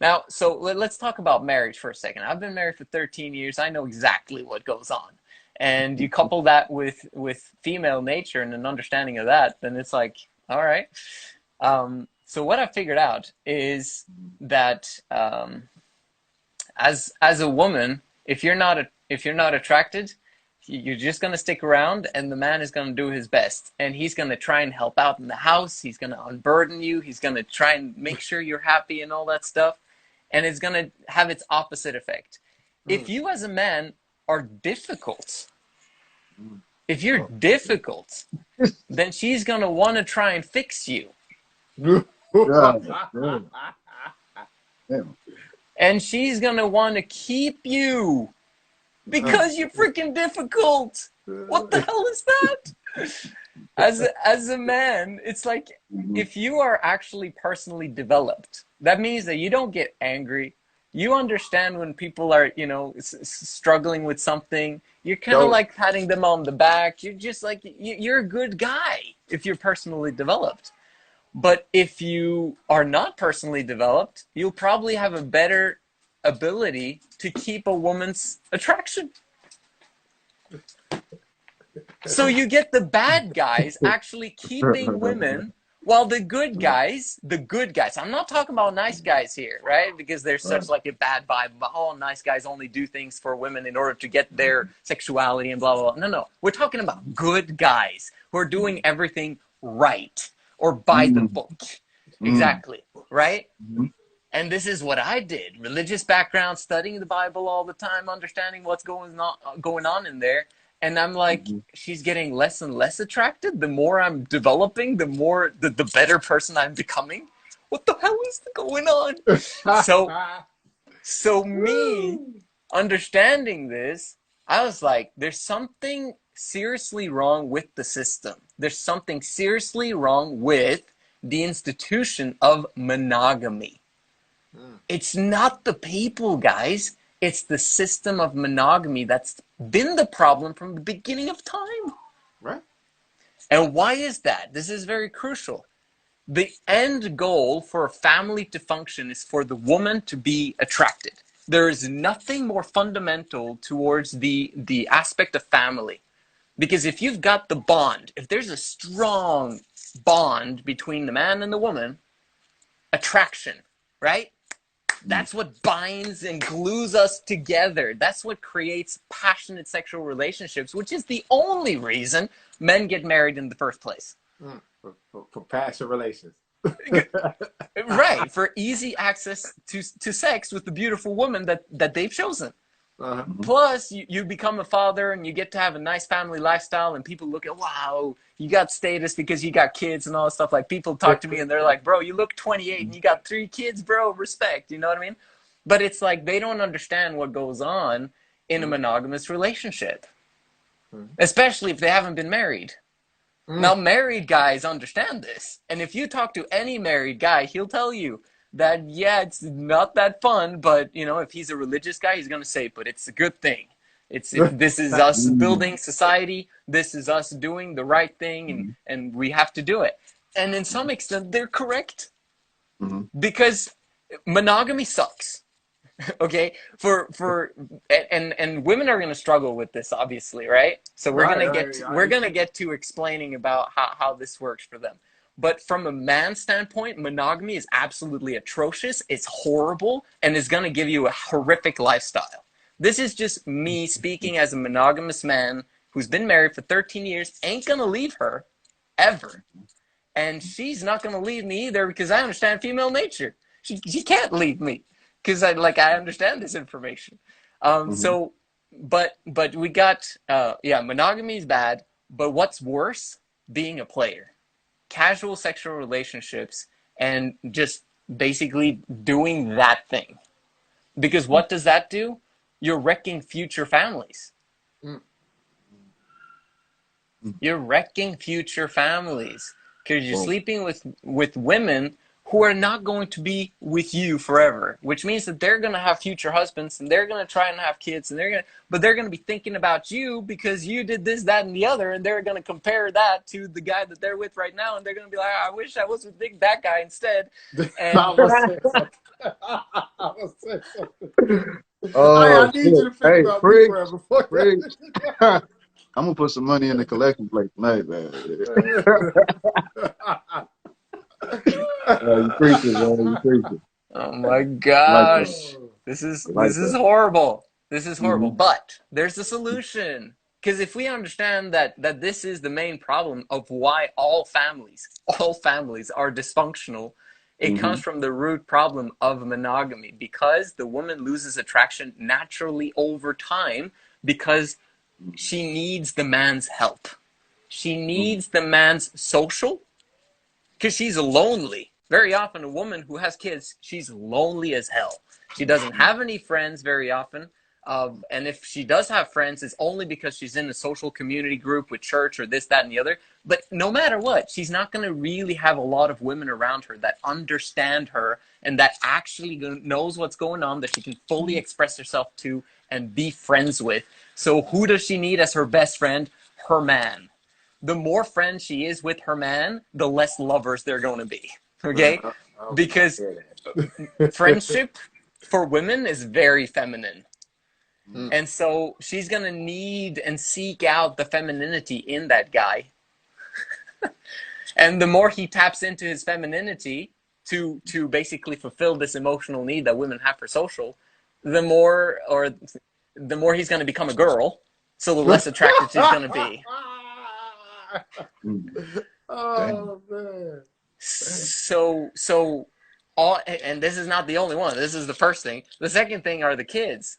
Now, so let's talk about marriage for a second. I've been married for 13 years. I know exactly what goes on. And you couple that with female nature and an understanding of that, then it's like, all right. So what I figured out is that as a woman, if you're not attracted, You're just going to stick around, and the man is going to do his best. And he's going to try and help out in the house. He's going to unburden you. He's going to try and make sure you're happy and all that stuff. And it's going to have its opposite effect. If you as a man are difficult, if you're difficult, then she's going to want to try and fix you. And she's going to want to keep you because you're freaking difficult. What the hell is that? As a man, it's like if you are actually personally developed, that means that you don't get angry. You understand when people are, you know, struggling with something. You're kind of like patting them on the back. You're just like, you're a good guy if you're personally developed. But if you are not personally developed, you'll probably have a better ability to keep a woman's attraction. So you get the bad guys actually keeping women, while the good guys, I'm not talking about nice guys here, right? Because there's such like a bad vibe about, oh, nice guys only do things for women in order to get their sexuality and blah, blah, blah. No. We're talking about good guys who are doing everything right or by the book. Exactly, right? And this is what I did. Religious background, studying the Bible all the time, understanding what's going on in there. And I'm like, she's getting less and less attracted. The more I'm developing, the more, the better person I'm becoming. What the hell is going on? So me understanding this, I was like, there's something seriously wrong with the system. There's something seriously wrong with the institution of monogamy. It's not the people, guys. It's the system of monogamy that's been the problem from the beginning of time. Right. And why is that? This is very crucial. The end goal for a family to function is for the woman to be attracted. There is nothing more fundamental towards the aspect of family. Because if you've got the bond, if there's a strong bond between the man and the woman, attraction, right? That's what binds and glues us together. That's what creates passionate sexual relationships, which is the only reason men get married in the first place. For passion relations. Right, for easy access to sex with the beautiful woman that they've chosen. Plus, you become a father and you get to have a nice family lifestyle, and people look at, wow, you got status because you got kids and all that stuff. Like, people talk to me and they're like, bro, you look 28 and you got 3 kids, bro, respect. You know what I mean? But it's like they don't understand what goes on in a monogamous relationship, especially if they haven't been married. Now, married guys understand this. And if you talk to any married guy, he'll tell you that, yeah, it's not that fun, but, you know, if he's a religious guy, he's going to say, but it's a good thing. This is us building society. This is us doing the right thing, and we have to do it. And in some extent, they're correct. Because monogamy sucks. Okay? And women are going to struggle with this, obviously, right? So we're going to get to explaining about how this works for them. But from a man's standpoint, monogamy is absolutely atrocious. It's horrible, and is going to give you a horrific lifestyle. This is just me speaking as a monogamous man who's been married for 13 years, ain't going to leave her ever. And she's not going to leave me either, because I understand female nature. She can't leave me because I understand this information. But we got, monogamy is bad, but what's worse? Being a player. Casual sexual relationships and just basically doing that thing. Because what does that do? You're wrecking future families. You're wrecking future families because you're sleeping with women who are not going to be with you forever, which means that they're going to have future husbands and they're going to try and have kids, and but they're going to be thinking about you because you did this, that, and the other, and they're going to compare that to the guy that they're with right now, and they're going to be like, I wish I was with that guy instead. And I need you to think about me forever. I'm gonna put some money in the collection plate tonight, man. You preaching, man. You preaching. Oh my gosh. This is horrible. This is horrible. But there's a solution. Because if we understand that this is the main problem of why all families are dysfunctional, it comes from the root problem of monogamy, because the woman loses attraction naturally over time because she needs the man's help. She needs the man's social, because she's lonely. Very often, a woman who has kids, she's lonely as hell. She doesn't have any friends very often. And if she does have friends, it's only because she's in a social community group with church or this, that, and the other. But no matter what, she's not going to really have a lot of women around her that understand her and that actually knows what's going on, that she can fully express herself to and be friends with. So who does she need as her best friend? Her man. The more friends she is with her man, the less lovers they're going to be. Okay? Because friendship for women is very feminine. And so she's going to need and seek out the femininity in that guy. And the more he taps into his femininity to basically fulfill this emotional need that women have for social, the more he's going to become a girl, so the less attracted she's going to be. Oh man. So all, and this is not the only one. This is the first thing. The second thing are the kids.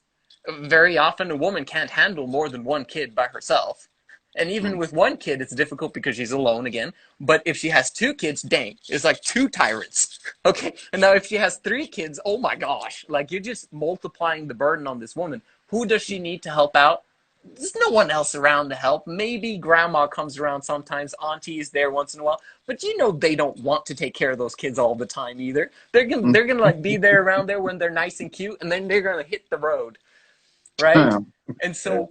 Very often a woman can't handle more than one kid by herself. And even with one kid, it's difficult because she's alone again. But if she has two kids, dang, it's like two tyrants. Okay. And now if she has three kids, oh my gosh, like you're just multiplying the burden on this woman. Who does she need to help out? There's no one else around to help. Maybe grandma comes around sometimes, auntie is there once in a while, but you know they don't want to take care of those kids all the time either. They're gonna like be there around there when they're nice and cute, and then they're gonna hit the road, right? And so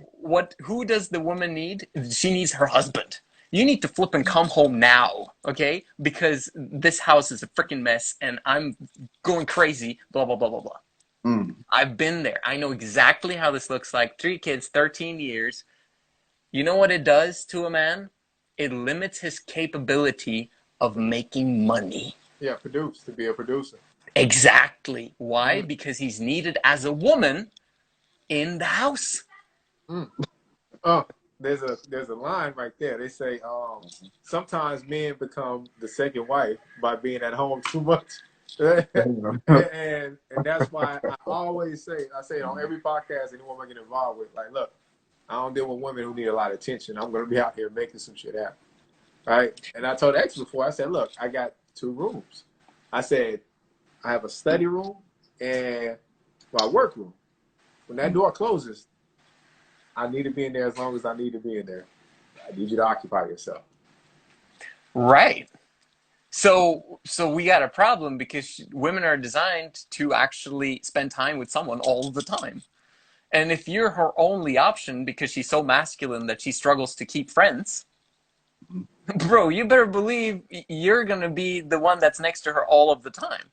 who does the woman need? She needs her husband. You need to flip and come home now, okay? Because this house is a freaking mess and I'm going crazy, blah, blah, blah, blah, blah. I've been there. I know exactly how this looks like. 3 kids, 13 years. You know what it does to a man? It limits his capability of making money. Yeah, to be a producer. Exactly. Why? Because he's needed as a woman in the house. Oh, there's a line right there. They say sometimes men become the second wife by being at home too much. and that's why I always say it on every podcast any woman I get involved with, like, look, I don't deal with women who need a lot of attention. I'm gonna be out here making some shit happen. Right? And I told X before, I said, look, I got 2 rooms. I said, I have a study room and my work room. When that door closes, I need to be in there as long as I need to be in there. I need you to occupy yourself. Right. So we got a problem because women are designed to actually spend time with someone all the time. And if you're her only option because she's so masculine that she struggles to keep friends, bro, you better believe you're going to be the one that's next to her all of the time.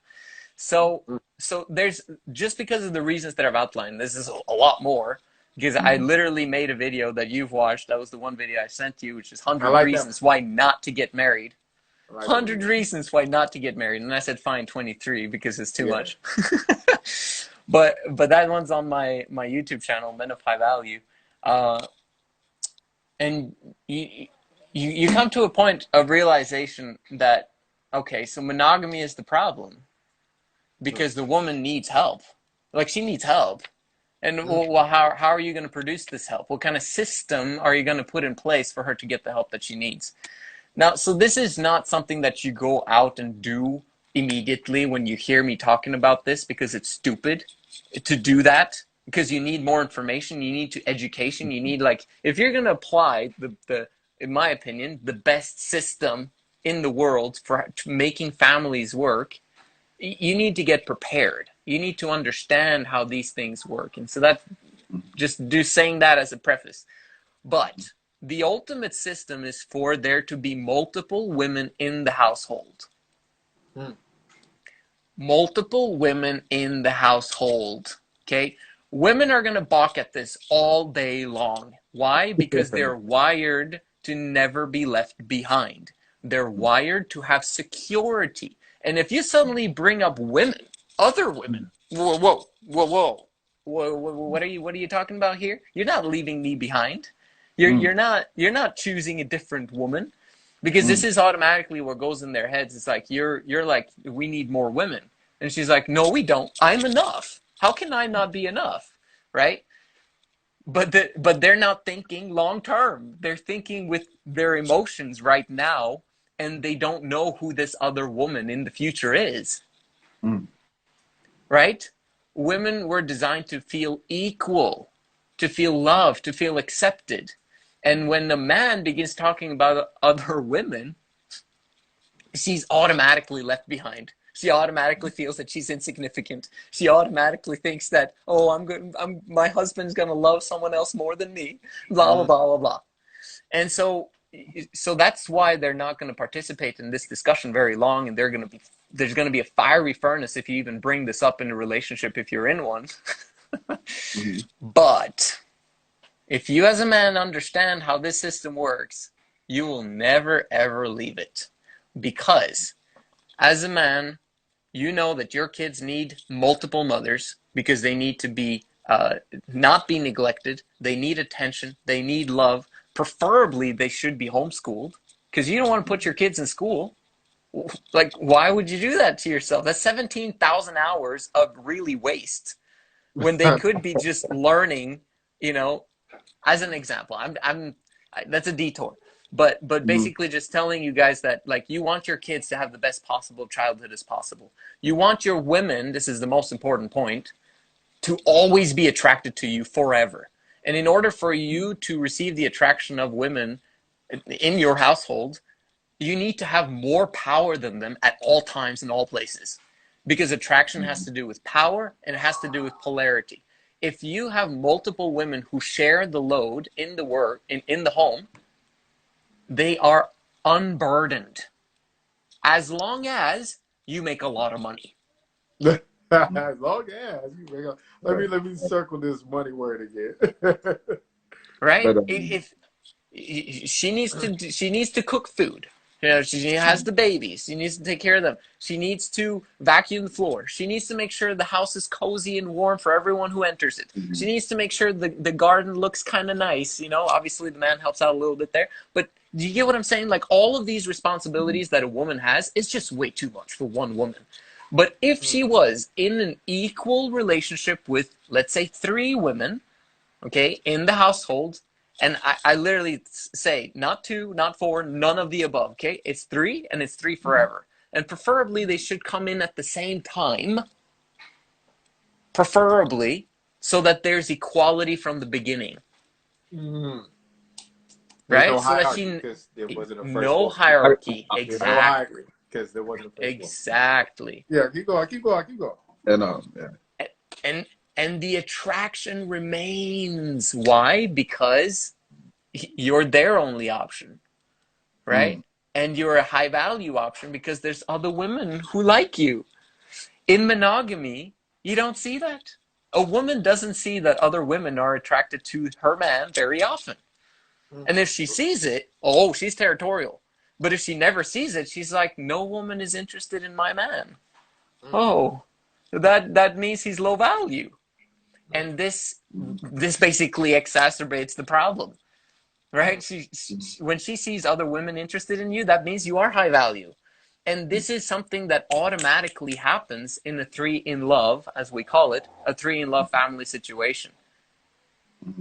So there's, just because of the reasons that I've outlined, this is a lot more, because I literally made a video that you've watched. That was the one video I sent you, which is 100 reasons why not to get married. 100 reasons why not to get married. And I said, fine, 23 because it's too much. But that one's on my YouTube channel, Men of High Value. And you come to a point of realization that, okay, so monogamy is the problem because the woman needs help. Like, she needs help. And well, how are you going to produce this help? What kind of system are you going to put in place for her to get the help that she needs? Now, so this is not something that you go out and do immediately when you hear me talking about this, because it's stupid to do that, because you need more information, you need education, you need, like, if you're going to apply the, in my opinion, the best system in the world for making families work, you need to get prepared. You need to understand how these things work. And so that, just saying that as a preface. But the ultimate system is for there to be multiple women in the household. Multiple women in the household. Okay? Women are going to balk at this all day long. Why? Because they're wired to never be left behind. They're wired to have security. And if you suddenly bring up women, other women, whoa. What are you talking about here? You're not leaving me behind. You're not choosing a different woman, because this is automatically what goes in their heads. It's like you're like, we need more women, and she's like, no, we don't. I'm enough. How can I not be enough, right? But they're not thinking long term. They're thinking with their emotions right now, and they don't know who this other woman in the future is. Mm. Right? Women were designed to feel equal, to feel loved, to feel accepted. And when a man begins talking about other women, she's automatically left behind. She automatically feels that she's insignificant. She automatically thinks that, oh, my husband's gonna love someone else more than me. Blah blah blah blah blah. And so that's why they're not going to participate in this discussion very long, and there's going to be a fiery furnace if you even bring this up in a relationship, if you're in one. But if you as a man understand how this system works, you will never ever leave it, because as a man, you know that your kids need multiple mothers, because they need to be not be neglected. They need attention. They need love. Preferably, they should be homeschooled, because you don't want to put your kids in school. Like, why would you do that to yourself? That's 17,000 hours of really waste, when they could be just learning, you know, as an example. That's a detour. But basically just telling you guys that, like, you want your kids to have the best possible childhood as possible. You want your women, this is the most important point, to always be attracted to you forever. And in order for you to receive the attraction of women in your household, you need to have more power than them at all times in all places. Because attraction has to do with power, and it has to do with polarity. If you have multiple women who share the load in the work in the home, they are unburdened, as long as you make a lot of money. As long as you make a, let me circle this money word again. Right? But, If she needs to cook food. You know, she has the babies. She needs to take care of them. She needs to vacuum the floor. She needs to make sure the house is cozy and warm for everyone who enters it. She needs to make sure the garden looks kind of nice. You know, obviously the man helps out a little bit there. But do you get what I'm saying? Like, all of these responsibilities that a woman has is just way too much for one woman. But if she was in an equal relationship with, let's say, 3 women, okay, in the household, and I literally say not 2, not 4, none of the above, okay? It's 3, and it's 3 forever. And preferably they should come in at the same time, preferably, so that there's equality from the beginning. There's Right? no So that hierarchy because there wasn't a first no woman. hierarchy. There's no hierarchy because there wasn't a first woman. Exactly. Yeah, keep going, keep going, keep going. and yeah. And the attraction remains. Why? Because you're their only option, right? And you're a high value option because there's other women who like you. In monogamy, you don't see that. A woman doesn't see that other women are attracted to her man very often. And if she sees it, oh, she's territorial. But if she never sees it, she's like, no woman is interested in my man. Oh, that means he's low value. And this basically exacerbates the problem, right? When she sees other women interested in you, that means you are high value. And this is something that automatically happens in a 3 in love, as we call it, a 3 in love family situation.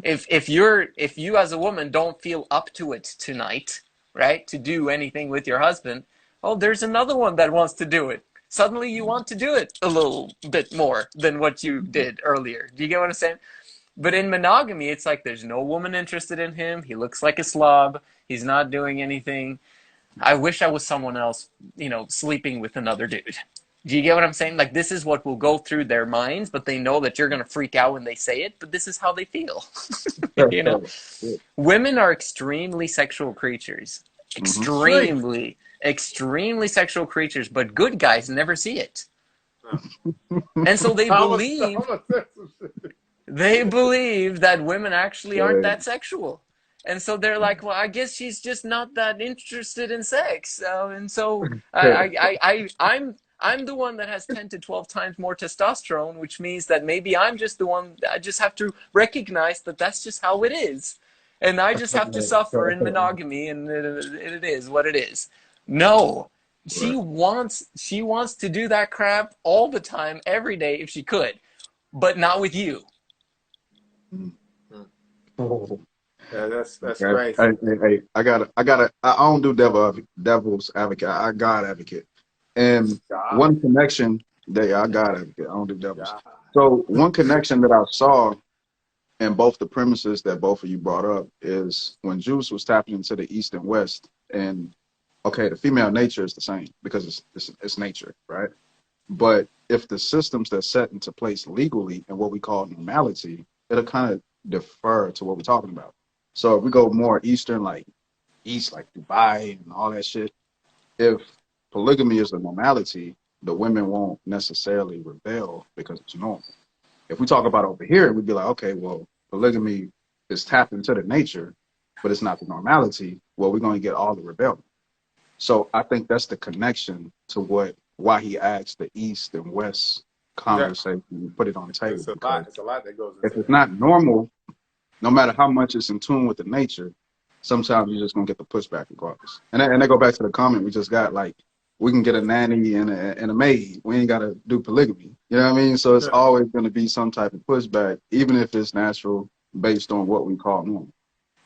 If you as a woman don't feel up to it tonight, right, to do anything with your husband, oh, there's another one that wants to do it. Suddenly you want to do it a little bit more than what you did earlier. Do you get what I'm saying? But in monogamy, it's like there's no woman interested in him. He looks like a slob. He's not doing anything. I wish I was someone else, you know, sleeping with another dude. Do you get what I'm saying? Like, this is what will go through their minds, but they know that you're going to freak out when they say it, but this is how they feel. You know? Women are extremely sexual creatures. Extremely sexual creatures, but good guys never see it. And so they believe that women actually aren't that sexual. And so they're like, well, I guess she's just not that interested in sex. And so I'm the one that has 10 to 12 times more testosterone, which means that maybe I'm just the one. I just have to recognize that that's just how it is. and I just have to suffer in monogamy, and it is what it is. No, she wants to do that crap all the time, every day if she could, but not with you. Oh. Yeah, that's Okay. crazy. I don't do devil's advocate. I God advocate. And God, one connection that I God advocate. I don't do devils. God. So one connection that I saw in both the premises that both of you brought up is when Juice was tapping into the East and West. And okay, the female nature is the same because it's nature, right? But if the systems that's set into place legally and what we call normality, it'll kind of defer to what we're talking about. So if we go more Eastern, like East, like Dubai and all that shit, if polygamy is the normality, the women won't necessarily rebel because it's normal. If we talk about over here, we'd be like, okay, well, polygamy is tapped into the nature, but it's not the normality. Well, we're going to get all the rebellion. So I think that's the connection to why he asked the East and West Yeah, conversation and put it on the table. it's a lot. Because It's a lot that goes if into it's that. not normal, no matter how much it's in tune with the nature, sometimes you're just gonna get the pushback regardless. And they go back to the comment we just got, like we can get a nanny and a maid. We ain't gotta do polygamy. You know what I mean? So it's always gonna be some type of pushback, even if it's natural based on what we call normal.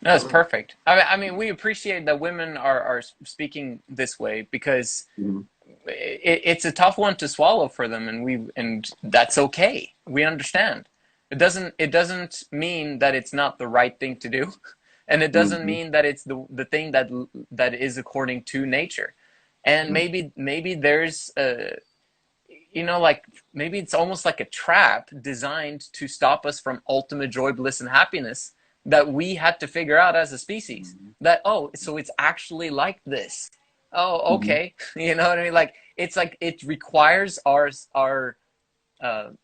No, that's perfect. I mean, we appreciate that women are speaking this way because Mhm. it's a tough one to swallow for them, and that's okay. We understand. It doesn't mean that it's not the right thing to do, and it doesn't Mhm. mean that it's the thing that is according to nature. And Mhm. maybe there's like maybe it's almost like a trap designed to stop us from ultimate joy, bliss, and happiness that we had to figure out as a species. That, oh, so it's actually like this. Oh, Mhm. okay. You know what I mean? Like it requires our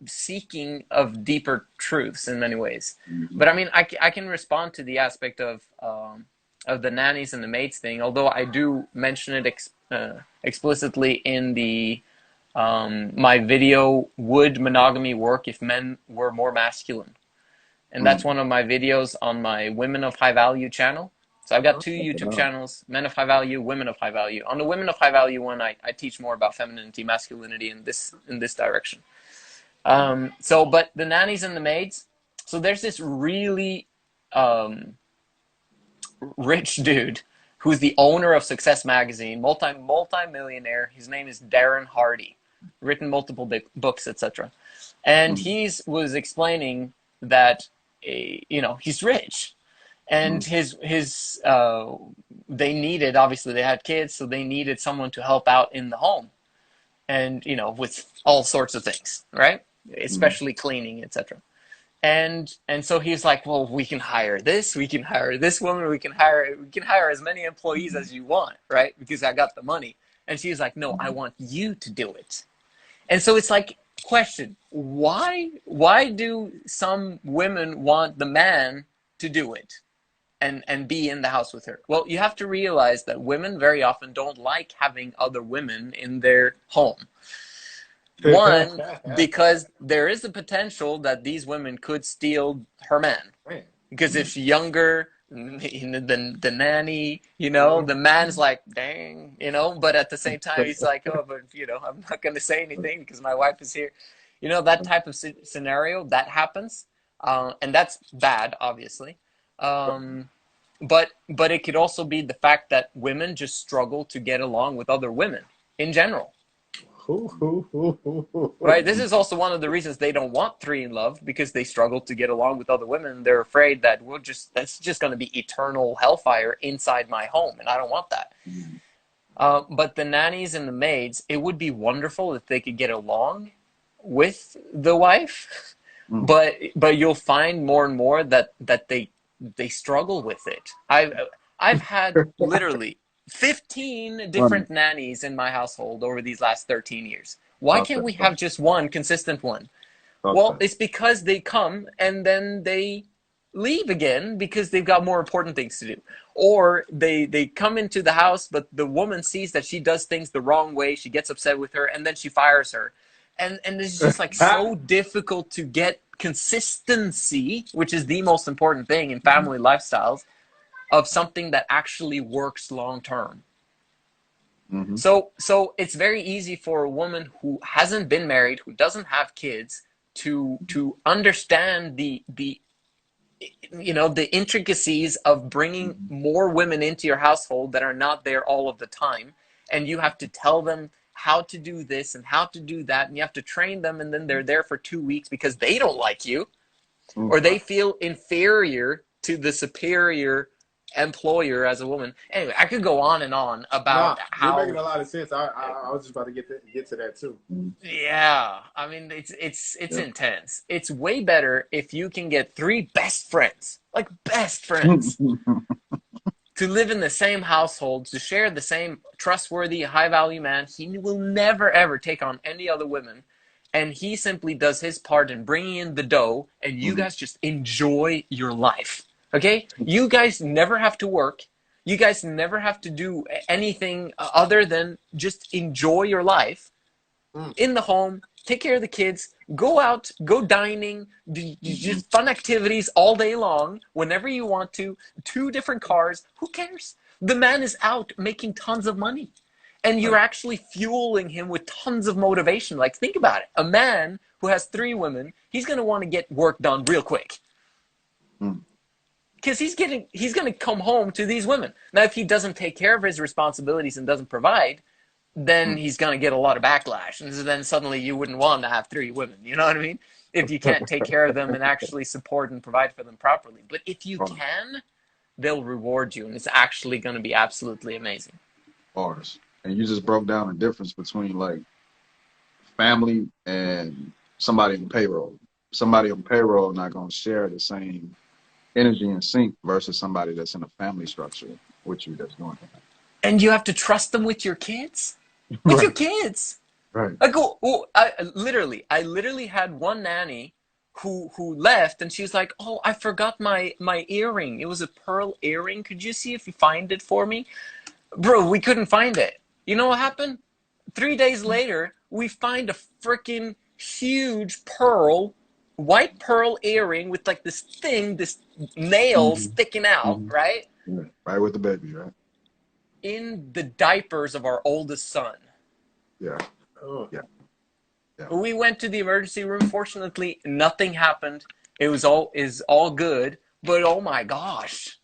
seeking of deeper truths in many ways. Mhm. But I mean, I can respond to the aspect of the nannies and the maids thing, although I do mention it explicitly in the my video, Would Monogamy Work If Men Were More Masculine? And that's Mhm. one of my videos on my Women of High Value channel. So I've got two Check it YouTube out. channels, Men of High Value, Women of High Value. On the Women of High Value one, I teach more about femininity, masculinity in this direction. But the nannies and the maids. So there's this really um, rich dude who's the owner of Success Magazine, multi millionaire. His name is Darren Hardy, written multiple books, etc. And Mhm. he was explaining that he's rich, and Mhm. his they needed, obviously they had kids, so they needed someone to help out in the home, and with all sorts of things, right? Mhm. Especially cleaning, etc. And so he's like, well, we can hire this woman, we can hire as many employees as you want, right? Because I got the money. And she's like, no, I Mhm. want you to do it. And so it's like, question, why do some women want the man to do it and be in the house with her? Well, you have to realize that women very often don't like having other women in their home. One, because there is a potential that these women could steal her man. Man. Because if Mhm. she's younger, the nanny, Mhm. the man's like, dang, but at the same time, he's like, oh, but, I'm not going to say anything because my wife is here. That type of scenario, that happens. And that's bad, obviously. Um, but it could also be the fact that women just struggle to get along with other women in general. Right. This is also one of the reasons they don't want three in love, because they struggle to get along with other women. They're afraid that that's just going to be eternal hellfire inside my home, and I don't want that. Mhm. But the nannies and the maids, it would be wonderful if they could get along with the wife, Mhm. but you'll find more and more that they struggle with it. I've had literally 15 Funny. different nannies in my household over these last 13 years. Why Talk can't that we talk. have just one consistent one? Talk Well, that. it's because they come and then they leave again because they've got more important things to do. Or they come into the house, but the woman sees that she does things the wrong way. She gets upset with her, and then she fires her. And it's just like so difficult to get consistency, which is the most important thing in Mhm. family lifestyles, of something that actually works long term. Mm-hmm. So it's very easy for a woman who hasn't been married, who doesn't have kids, to understand the the intricacies of bringing Mm-hmm. more women into your household that are not there all of the time, and you have to tell them how to do this and how to do that, and you have to train them, and then they're there for 2 weeks because they don't like you, or Mm-hmm. they feel inferior to the superior employer as a woman. Anyway, I could go on and on about Nah, you're making how, a lot of sense. I was just about to get to that too. yeah, I mean, it's intense. It's way better if you can get three best friends, like best friends, to live in the same household, to share the same trustworthy, high value man. He will never ever take on any other women. And he simply does his part in bringing in the dough, and you Mm-hmm. guys just enjoy your life. Okay? You guys never have to work. You guys never have to do anything other than just enjoy your life Mm. in the home, take care of the kids, go out, go dining, Mm-hmm. just fun activities all day long, whenever you want to, two different cars, who cares? The man is out making tons of money. And you're Right. actually fueling him with tons of motivation. Like, think about it. A man who has 3 women, he's going to want to get work done real quick. Mm-hmm. Because he's going to come home to these women. Now, if he doesn't take care of his responsibilities and doesn't provide, then he's going to get a lot of backlash. And then suddenly you wouldn't want to have 3 women. You know what I mean? If you can't take care of them and actually support and provide for them properly. But if you Bars. can, they'll reward you. And it's actually going to be absolutely amazing. Bars. And you just broke down the difference between like family and somebody on payroll. Somebody on payroll not going to share the same energy and sync versus somebody that's in a family structure with you that's doing that. And you have to trust them with your kids. With your Right. kids. Right. I go, oh, I literally had one nanny who left, and she was like, "Oh, I forgot my earring. It was a pearl earring. Could you see if you find it for me?" Bro, we couldn't find it. You know what happened? 3 days later, we find a freaking huge white pearl earring with like this nail Mm-hmm. sticking out, Mm-hmm. right? Yeah. Right with the baby, right? In the diapers of our oldest son. Yeah. Oh. Yeah. Yeah. We went to the emergency room. Fortunately, nothing happened. It was all good. But oh my gosh.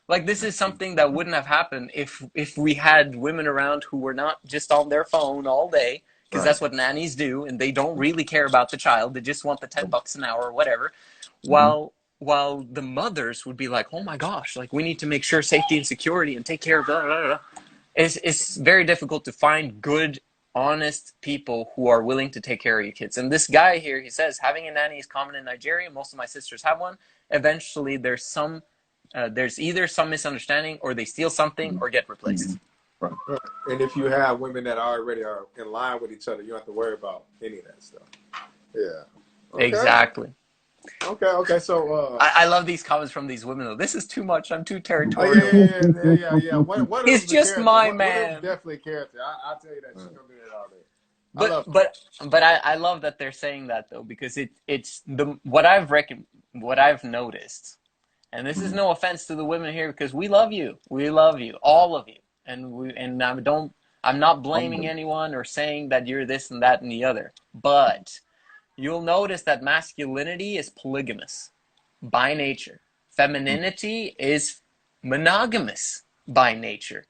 Like, this is something that wouldn't have happened if we had women around who were not just on their phone all day, because Right. that's what nannies do, and they don't really care about the child. They just want the $10 an hour or whatever. Mm-hmm. While the mothers would be like, "Oh my gosh, like we need to make sure safety and security and take care of blah, blah, blah." It's very difficult to find good, honest people who are willing to take care of your kids. And this guy here, he says, having a nanny is common in Nigeria. Most of my sisters have one. Eventually, there's either some misunderstanding, or they steal something, or get Mm-hmm. replaced. Right. Right. And if you have women that already are in line with each other, you don't have to worry about any of that stuff. Yeah. Okay. Exactly. Okay. So, I love these comments from these women, though. This is too much. I'm too oh territorial. yeah. One of He's them's a just character. my One of them's man. definitely a character. I'll tell you that. She's gonna do that all day. I But love but but I love that they're saying that, though, because it's the what I've noticed. And this is Mm-hmm. no offense to the women here, because we love you. We love you, all of you. And I'm not blaming anyone or saying that you're this and that and the other. But you'll notice that masculinity is polygamous by nature. Femininity is monogamous by nature.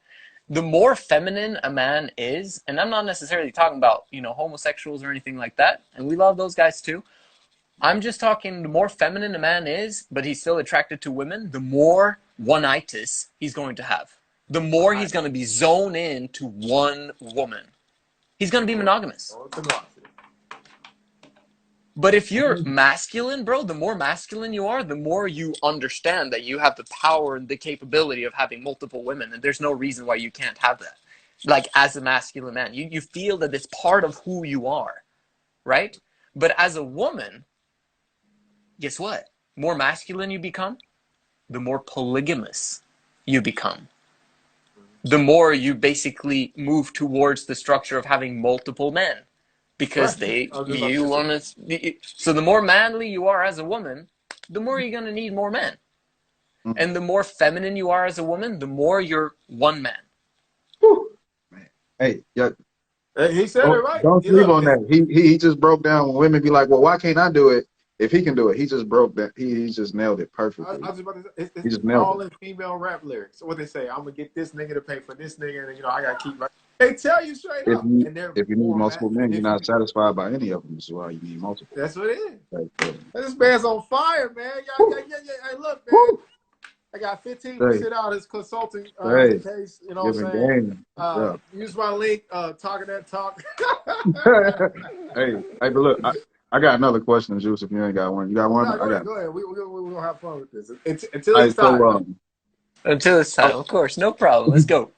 The more feminine a man is, and I'm not necessarily talking about, homosexuals or anything like that, and we love those guys too. I'm just talking, the more feminine a man is, but he's still attracted to women, the more one-itis he's going to have. The more he's going to be zoned in to one woman. He's going to be monogamous. But if you're masculine, bro, the more masculine you are, the more you understand that you have the power and the capability of having multiple women, and there's no reason why you can't have that. Like, as a masculine man, you feel that it's part of who you are, right? But as a woman, guess what? More masculine you become, the more polygamous you become. The more you basically move towards the structure of having multiple men, because Right. you want to. So the more manly you are as a woman, the more you're going to need more men. Mm. And the more feminine you are as a woman, the more you're one man. Whew. Man. Hey, yeah, He said it right. don't He, sleep look, on that. He just broke down when women be like, well, why can't I do it if he can do it? He just broke that. He just nailed it I perfectly. was about to say, He it's just nailed all it. in female rap lyrics. So what they say, I'm gonna get this nigga to pay for this nigga, and I gotta keep. They tell you straight If up, you and they're if you need more multiple men, you're if not you. satisfied by any of them. That's why you need multiple. That's what it is. Like, This man's on fire, man. woo, Hey, look, man. woo. I got Hey, 15% out of his consulting hey, in case, you know what giving I'm saying? game. Yeah. Use my link, talking that talk. Hey, but look, I got another question, Juice. If you ain't got one, you got one. No, I go ahead, got. go ahead. We're gonna have fun with this. Until All it's right, so time. Until it's oh, time, of course, no problem. Let's go.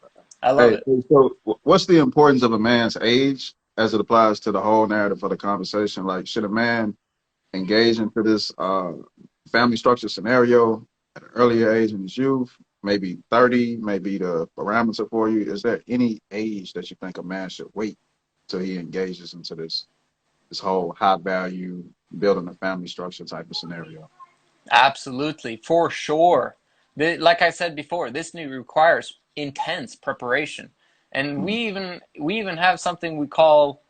I love hey, it. so what's the importance of a man's age as it applies to the whole narrative of the conversation? Like, should a man engage into this family structure scenario at an earlier age in his youth? Maybe 30, maybe the parameter for you. Is there any age that you think a man should wait till he engages into this whole high value building a family structure type of scenario? Absolutely, for sure. Like I said before, this new requires intense preparation, and Mm-hmm. we even have something we call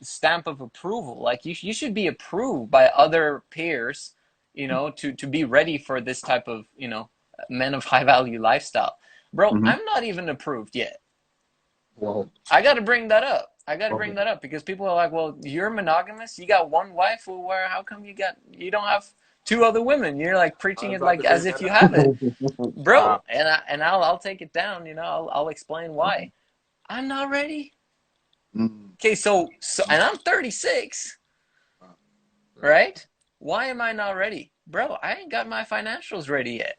stamp of approval. Like you should be approved by other peers, to be ready for this type of men of high value lifestyle. Bro, Mm-hmm. I'm not even approved yet. Whoa. I got to bring that up. I got to bring Whoa. that up because people are like, "Well, you're monogamous. You got one wife. Well, how come you don't have two other women?" You're like I preaching was it about like to as bring if that you up. have it, Wow. bro. And I'll take it down. I'll explain why. I'm not ready. Mm-hmm. Okay, so and I'm 36, Wow. right? Why am I not ready, bro? I ain't got my financials ready yet.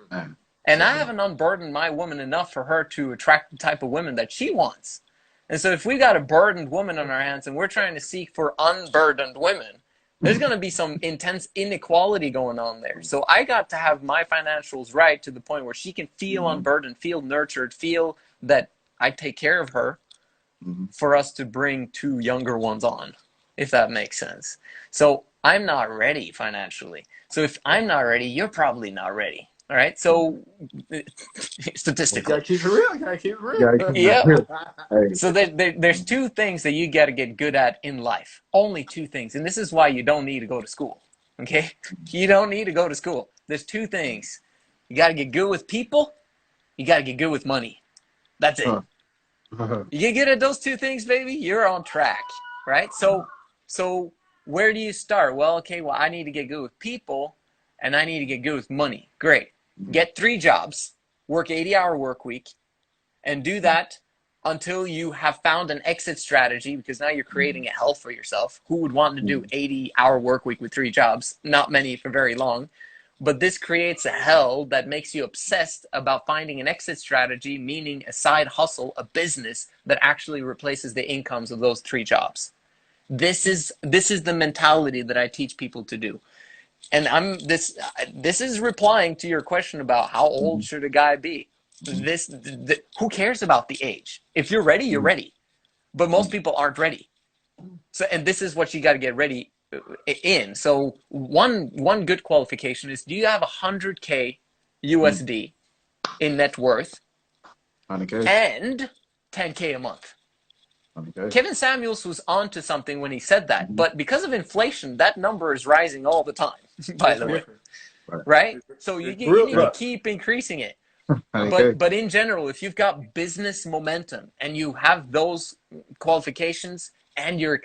Man. And So I haven't unburdened my woman enough for her to attract the type of women that she wants. And so if we got a burdened woman on our hands and we're trying to seek for unburdened women, there's going to be some intense inequality going on there. So I got to have my financials right to the point where she can feel mm-hmm. unburdened, feel nurtured, feel that I take care of her Mm-hmm. for us to bring two younger ones on, if that makes sense. So I'm not ready financially. So if I'm not ready, you're probably not ready. All right. So You gotta statistically, keep it real. You gotta keep it Yeah. real. yep. Hey. So there's two things that you got to get good at in life. Only two things. And this is why you don't need to go to school. Okay? You don't need to go to school. There's two things. You got to get good with people. You got to get good with money. That's it. Huh. You get good at those two things, baby, you're on track, right? So where do you start? Well, okay, I need to get good with people and I need to get good with money. Great. Get 3 jobs, work 80-hour work week, and do that until you have found an exit strategy, because now you're creating a hell for yourself. Who would want to do 80-hour work week with 3 jobs? Not many for very long. But this creates a hell that makes you obsessed about finding an exit strategy, meaning a side hustle, a business that actually replaces the incomes of those 3 jobs. This is the mentality that I teach people to do. And this is replying to your question about how old should a guy be. Who cares about the age? If you're ready, you're ready. But most people aren't ready. So, and this is what you got to get ready in. So one good qualification is: do you have 100K USD in net worth 100K. and 10K a month? 100K. Kevin Samuels was onto something when he said that, Mm-hmm. but because of inflation, that number is rising all the time. By It's the way, different. Right. right? So you It's you real. need to Look, keep increasing it. But 100K. but in general, if you've got business momentum and you have those qualifications, and you're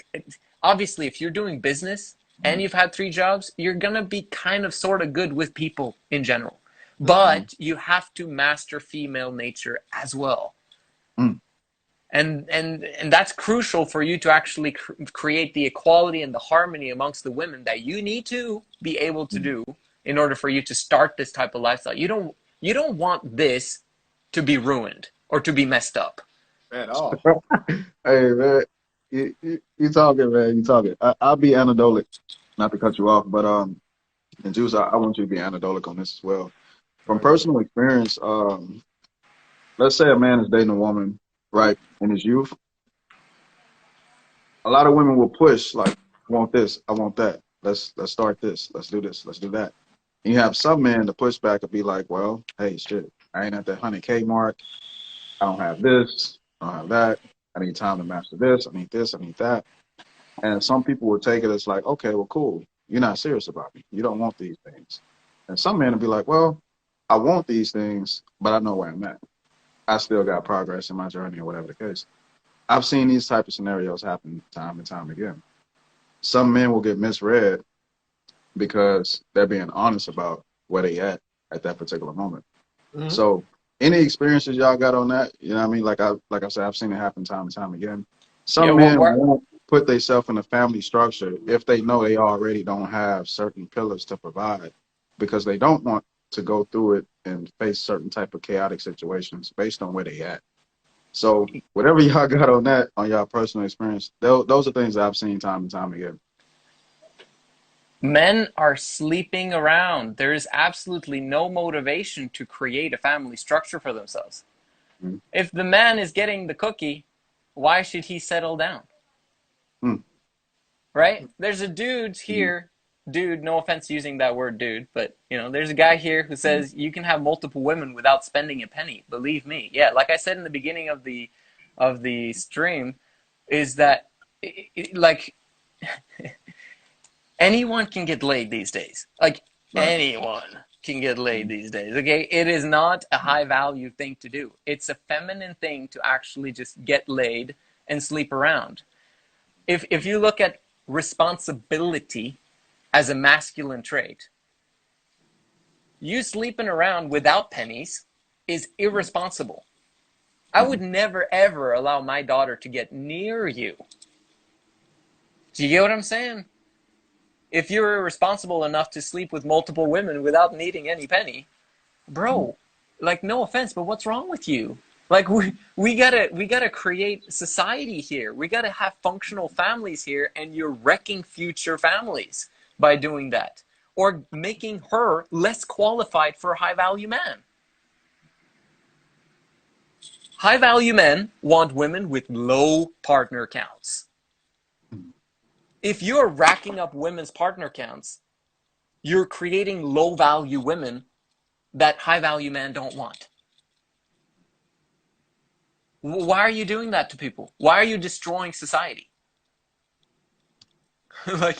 obviously, if you're doing business and you've had 3 jobs, you're gonna be kind of sort of good with people in general. Mm-hmm. But you have to master female nature as well. Mm-hmm. And that's crucial for you to actually create the equality and the harmony amongst the women that you need to be able to do in order for you to start this type of lifestyle. You don't want this to be ruined or to be messed up. at all. Hey man, you talking, man? You talking? I'll be anecdotic, not to cut you off, but and Juice, I want you to be anecdotic on this as well. From Right, go ahead. personal experience, let's say a man is dating a woman, right, in his youth. A lot of women will push like, I want this, I want that. Let's start this, let's do this, let's do that. And you have some men, the pushback will be like, well, hey, shit, I ain't at that 100K mark. I don't have this. I don't have that. I need time to master this. I need this. I need that. And some people would take it as like, okay, well, cool. You're not serious about me. You don't want these things. And some men will be like, well, I want these things, but I know where I'm at. I still got progress in my journey or whatever the case. I've seen these type of scenarios happen time and time again. Some men will get misread because they're being honest about where they at that particular moment. Mm-hmm. So any experiences y'all got on that, you know what I mean? Like I said, I've seen it happen time and time again. Some men won't put themselves in a family structure if they know they already don't have certain pillars to provide, because they don't want to go through it and face certain type of chaotic situations based on where they at. So whatever y'all got on that, on y'all personal experience, those are things that I've seen time and time again. Men are sleeping around. There is absolutely no motivation to create a family structure for themselves. Mm-hmm. If the man is getting the cookie, why should he settle down? Mm-hmm. Right? There's a dude here, dude, no offense using that word dude, but you know, there's a guy here who says you can have multiple women without spending a penny. Believe me. Yeah, like I said in the beginning of the stream, is that like anyone can get laid these days. Like Right. anyone can get laid these days. Okay, it is not a high value thing to do. It's a feminine thing to actually just get laid and sleep around. If you look at responsibility as a masculine trait, you sleeping around without pennies is irresponsible. I would never ever allow my daughter to get near you. Do you get what I'm saying? If you're irresponsible enough to sleep with multiple women without needing any penny, bro, like no offense, but what's wrong with you? Like we gotta create society here. We gotta have functional families here, and you're wrecking future families by doing that, or making her less qualified for a high value man. High value men want women with low partner counts. If you're racking up women's partner counts, you're creating low value women that high value men don't want. Why are you doing that to people? Why are you destroying society? Like,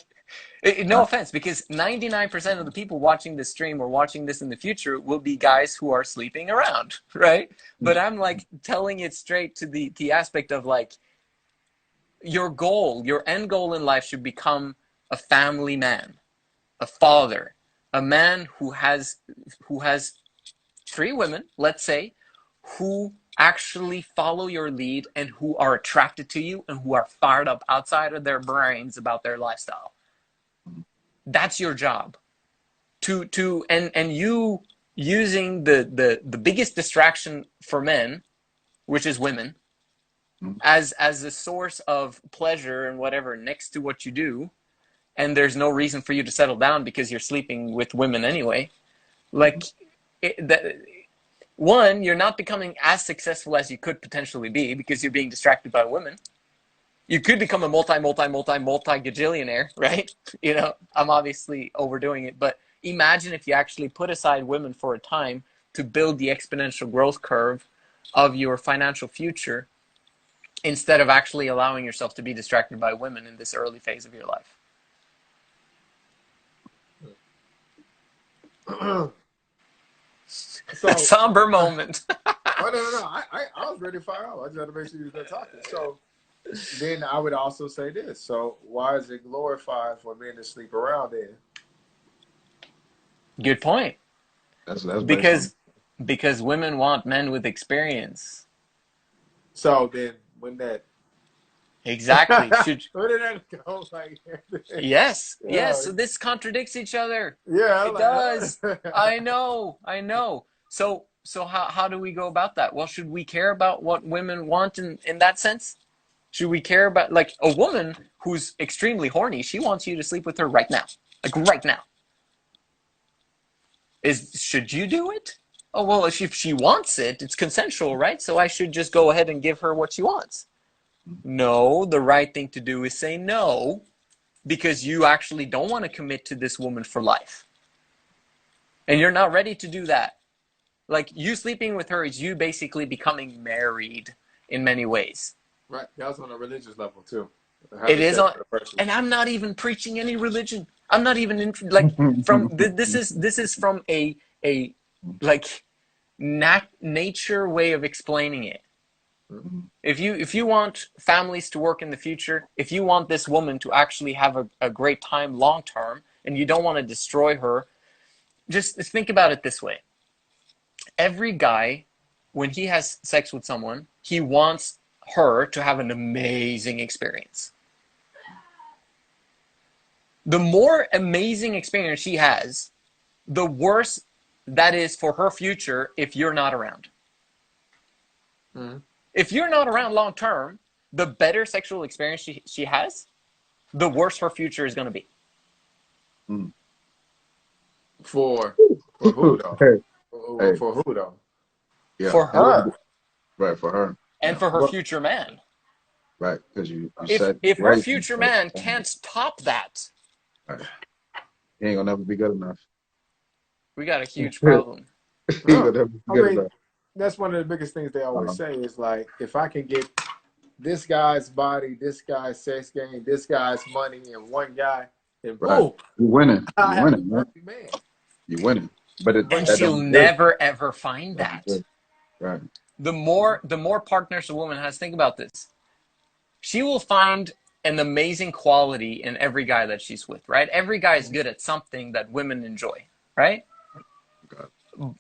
no offense, because 99% of the people watching this stream or watching this in the future will be guys who are sleeping around, right? But I'm like telling it straight to the aspect of like, your goal, your end goal in life should become a family man, a father, a man who has 3 women, let's say, who actually follow your lead and who are attracted to you and who are fired up outside of their brains about their lifestyle. That's your job. And you using the biggest distraction for men, which is women, as a source of pleasure and whatever next to what you do, and there's no reason for you to settle down because you're sleeping with women anyway. Like, one, you're not becoming as successful as you could potentially be because you're being distracted by women. You could become a multi gajillionaire, right? You know, I'm obviously overdoing it, but imagine if you actually put aside women for a time to build the exponential growth curve of your financial future instead of actually allowing yourself to be distracted by women in this early phase of your life. So, a somber moment. oh no. I was ready to fire off. I just had to make sure you were talking. So then I would also say this. So why is it glorified for men to sleep around then? Good point. That's because women want men with experience. So then when that exactly should where did that go? Like, yes. yeah. So this contradicts each other. Yeah, It like, does. I know. So how do we go about that? Well, should we care about what women want in that sense? Should we care about, like, a woman who's extremely horny? She wants you to sleep with her right now, like right now. Should you do it? Oh well, if she wants it, it's consensual, right? So I should just go ahead and give her what she wants. No, the right thing to do is say no, because you actually don't want to commit to this woman for life. and you're not ready to do that. Like, you sleeping with her is you basically becoming married in many ways. Right. That's on a religious level too. It Having is sex on, with a person. and I'm not even preaching any religion. I'm not even like this is from a like nature way of explaining it. If you want families to work in the future, if you want this woman to actually have a great time long term, and you don't want to destroy her, just think about it this way. Every guy, when he has sex with someone, he wants her to have an amazing experience. The more amazing experience she has, the worse that is for her future if you're not around. Mm-hmm. If you're not around long term, the better sexual experience she has, the worse her future is going to be. For who though? Hey, For who though? yeah, For her right, for her, and yeah, for her But future man. right, because you If said if her great, future but man can't top that, right. He ain't gonna never be good enough. we got a huge He problem. ain't no, gonna never be I good mean enough. that's one of the biggest things they always Um, say is like, if I can get this guy's body, this guy's sex game, this guy's money, and one guy, and right, boom, you winning, I you have the winning, man. perfect man. You winning, but And But that she'll don't exist. never ever find That don't that. exist. Right, The more partners a woman has, think about this. She will find an amazing quality in every guy that she's with, right? Every guy is good at something that women enjoy, right? God.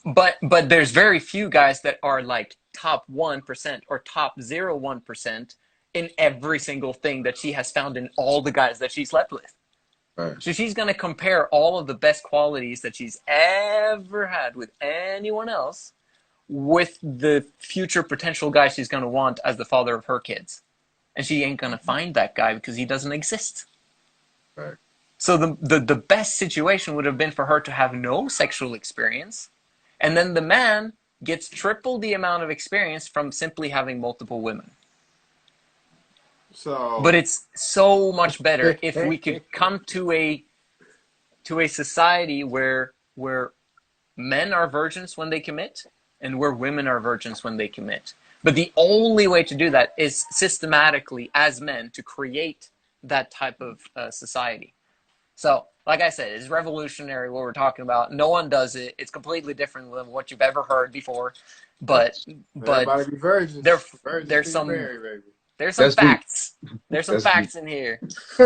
But there's very few guys that are like top 1% or top 0.1% in every single thing that she has found in all the guys that she's slept with. Right, So she's going to compare all of the best qualities that she's ever had with anyone else with the future potential guy she's going to want as the father of her kids. And she ain't going to find that guy because he doesn't exist. right, So the best situation would have been for her to have no sexual experience, and then the man gets triple the amount of experience from simply having multiple women. But so it's so much better if we could come to a society where men are virgins when they commit and where women are virgins when they commit. But the only way to do that is systematically, as men, to create that type of society. So, like I said, it's revolutionary what we're talking about. No one does it. It's completely different than what you've ever heard before. But facts. everybody be there virgins. Virgins there's be some married, baby. there's some That's deep. facts. There's some That's deep. facts in here.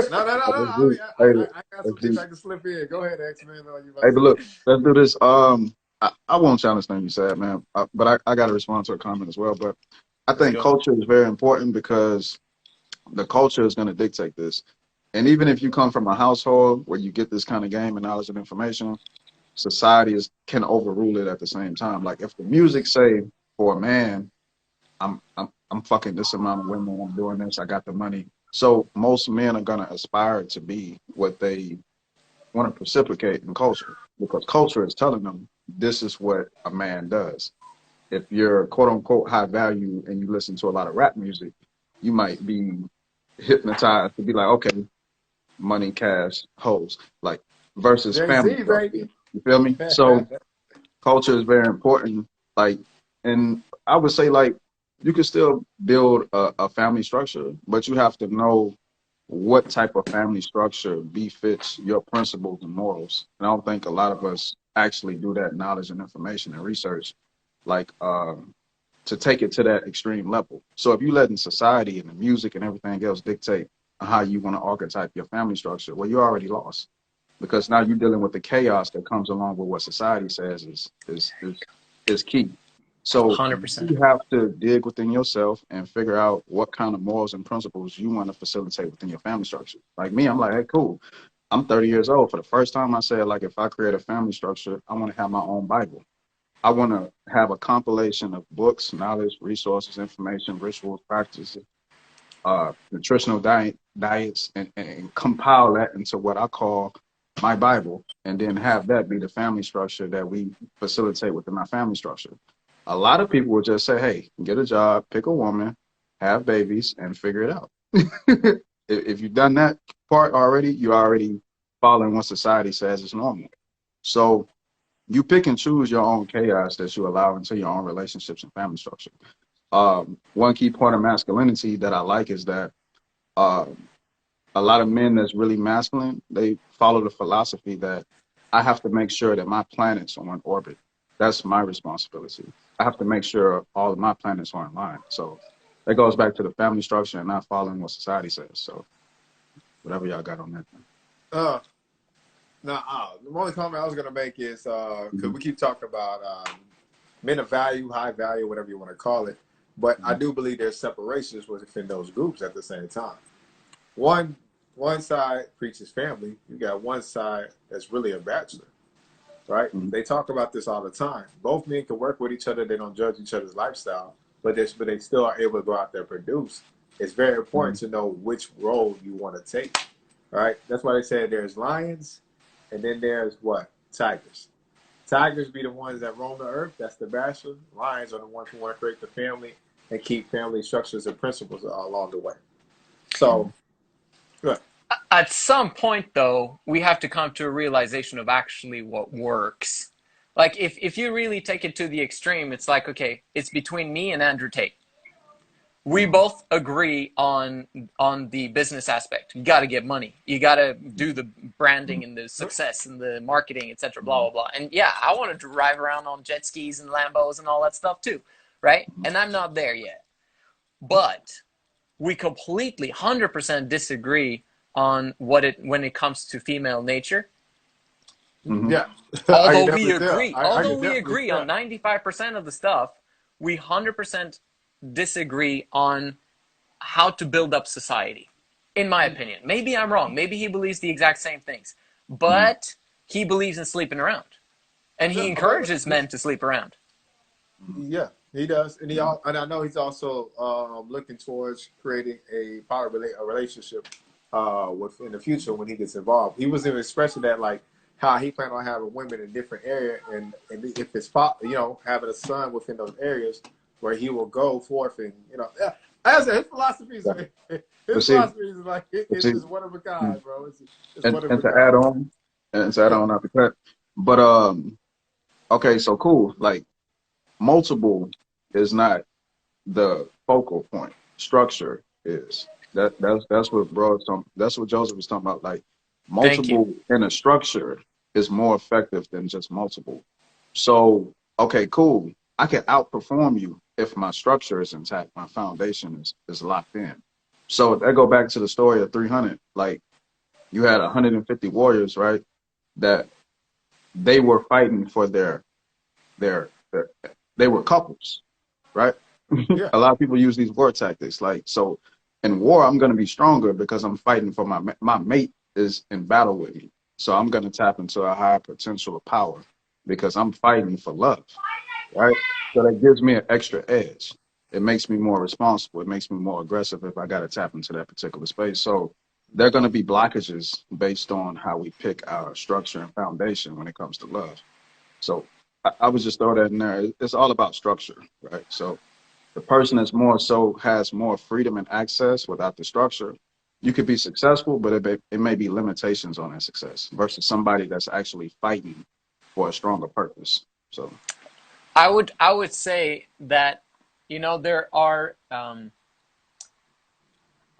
No, no, no, no. That's I deep. mean, Hey, I got that's some things deep. I can slip in. Go ahead, X Man. You Hey, about but to look, let's do this. I won't challenge anything you said, man. But I got to respond to a comment as well. But I let's think go. culture is very important because the culture is going to dictate this. And even if you come from a household where you get this kind of game and knowledge and information, society can overrule it at the same time. Like if the music say for a man, I'm fucking this amount of women, I'm doing this, I got the money. So most men are gonna aspire to be what they want to reciprocate in culture because culture is telling them this is what a man does. If you're quote unquote high value and you listen to a lot of rap music, you might be hypnotized to be like, okay, money, cash, hoes, like versus Jay family Z, structure. baby. You feel me? So culture is very important. Like, and I would say like you can still build a family structure, but you have to know what type of family structure befits your principles and morals. And I don't think a lot of us actually do that knowledge and information and research, like to take it to that extreme level. So if you letting society and the music and everything else dictate how you want to archetype your family structure, well, you're already lost because now you're dealing with the chaos that comes along with what society says is key. So 100%. you have to dig within yourself and figure out what kind of morals and principles you want to facilitate within your family structure. Like me, I'm like, hey, cool. I'm 30 years old. For the first time, I said, like, if I create a family structure, I want to have my own Bible. I want to have a compilation of books, knowledge, resources, information, rituals, practices, nutritional diets, and compile that into what I call my Bible, and then have that be the family structure that we facilitate within my family structure. A lot of people will just say, hey, get a job, pick a woman, have babies, and figure it out. If you've done that part already, you're already following what society says is normal. So you pick and choose your own chaos that you allow into your own relationships and family structure. One key part of masculinity that I like is that um, a lot of men that's really masculine, they follow the philosophy that I have to make sure that my planets are in orbit. That's my responsibility. I have to make sure all of my planets are in line. So that goes back to the family structure and not following what society says. So whatever y'all got on that. Uh, now, the only comment I was gonna make is because we keep talking about men of value, high value, whatever you want to call it, but I do believe there's separations within those groups at the same time. One side preaches family. You got one side that's really a bachelor, right? Mm-hmm. They talk about this all the time. Both men can work with each other. They don't judge each other's lifestyle, but they still are able to go out there and produce. It's very important to know which role you want to take, right? That's why they say there's lions, and then there's what? Tigers. Tigers be the ones that roam the earth. That's the bachelor. Lions are the ones who want to create the family and keep family structures and principles along the way. So, good. At some point, though, we have to come to a realization of actually what works. Like, if you really take it to the extreme, it's like, okay, it's between me and Andrew Tate. We both agree on the business aspect. You got to get money. You got to do the branding and the success and the marketing, etc. Blah blah blah. And yeah, I want to drive around on jet skis and Lambos and all that stuff too, right? And I'm not there yet. But we completely 100% disagree on when it comes to female nature. Mm-hmm. Yeah. Although we agree, I on 95% of the stuff, we 100% disagree on how to build up society, in my opinion. Maybe I'm wrong. Maybe he believes the exact same things, but he believes in sleeping around, and he encourages men to sleep around. Yeah, he does, and and I know he's also looking towards creating a relationship with in the future when he gets involved. He was even expressing that like how he planned on having women in different areas, and if it's having a son within those areas where he will go forth and yeah. As his philosophy is like, it's just one of a kind, bro. It's one of a And to kind. add on, not to cut, but okay, so cool. Like multiple is not the focal point. Structure is. That's what that's what Joseph was talking about. Like Thank you. multiple in a structure is more effective than just multiple. So okay, cool. I can outperform you if my structure is intact, my foundation is locked in. So that go back to the story of 300. Like you had 150 warriors, right? That they were fighting for their they were couples, right? Yeah. A lot of people use these war tactics. Like, so in war, I'm going to be stronger because I'm fighting for my mate is in battle with me. So I'm going to tap into a higher potential of power because I'm fighting for love, right? So that gives me an extra edge. It makes me more responsible. It makes me more aggressive if I got to tap into that particular space. So there are going to be blockages based on how we pick our structure and foundation when it comes to love. So I would just throw that in there. It's all about structure, right? So the person that's more so has more freedom and access without the structure, you could be successful, but it may be limitations on that success versus somebody that's actually fighting for a stronger purpose. So I would say that there are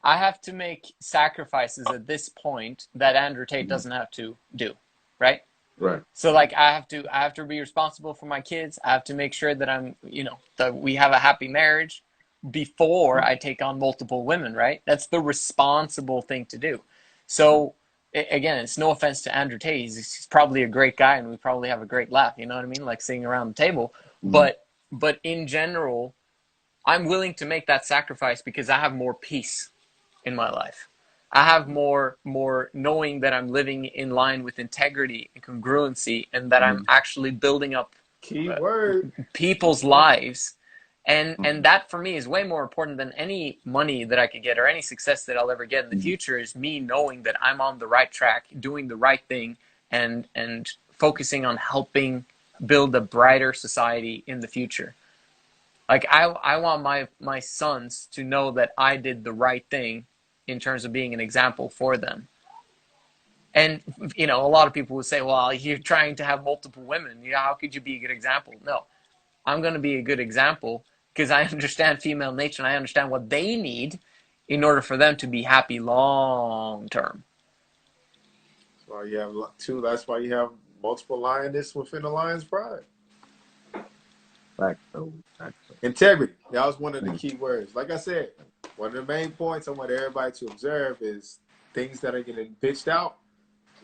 I have to make sacrifices at this point that Andrew Tate doesn't have to do, right? right. So like I have to be responsible for my kids. I have to make sure that that we have a happy marriage before I take on multiple women, right? That's the responsible thing to do. So again, it's no offense to Andrew Tate. He's probably a great guy and we probably have a great laugh, you know what I mean? Like sitting around the table. But in general, I'm willing to make that sacrifice because I have more peace in my life. I have more knowing that I'm living in line with integrity and congruency, and that I'm actually building up Keyword. people's lives, and that for me is way more important than any money that I could get or any success that I'll ever get in the future. Is me knowing that I'm on the right track, doing the right thing, and focusing on helping build a brighter society in the future. Like I want my sons to know that I did the right thing in terms of being an example for them. And, you know, a lot of people would say, well, you're trying to have multiple women. You know, how could you be a good example? No, I'm going to be a good example because I understand female nature and I understand what they need in order for them to be happy long term. That's why you have two. That's why you have multiple lioness within the lion's pride. Fact, though. Integrity. That was one of the key words. Like I said, one of the main points I want everybody to observe is things that are getting pitched out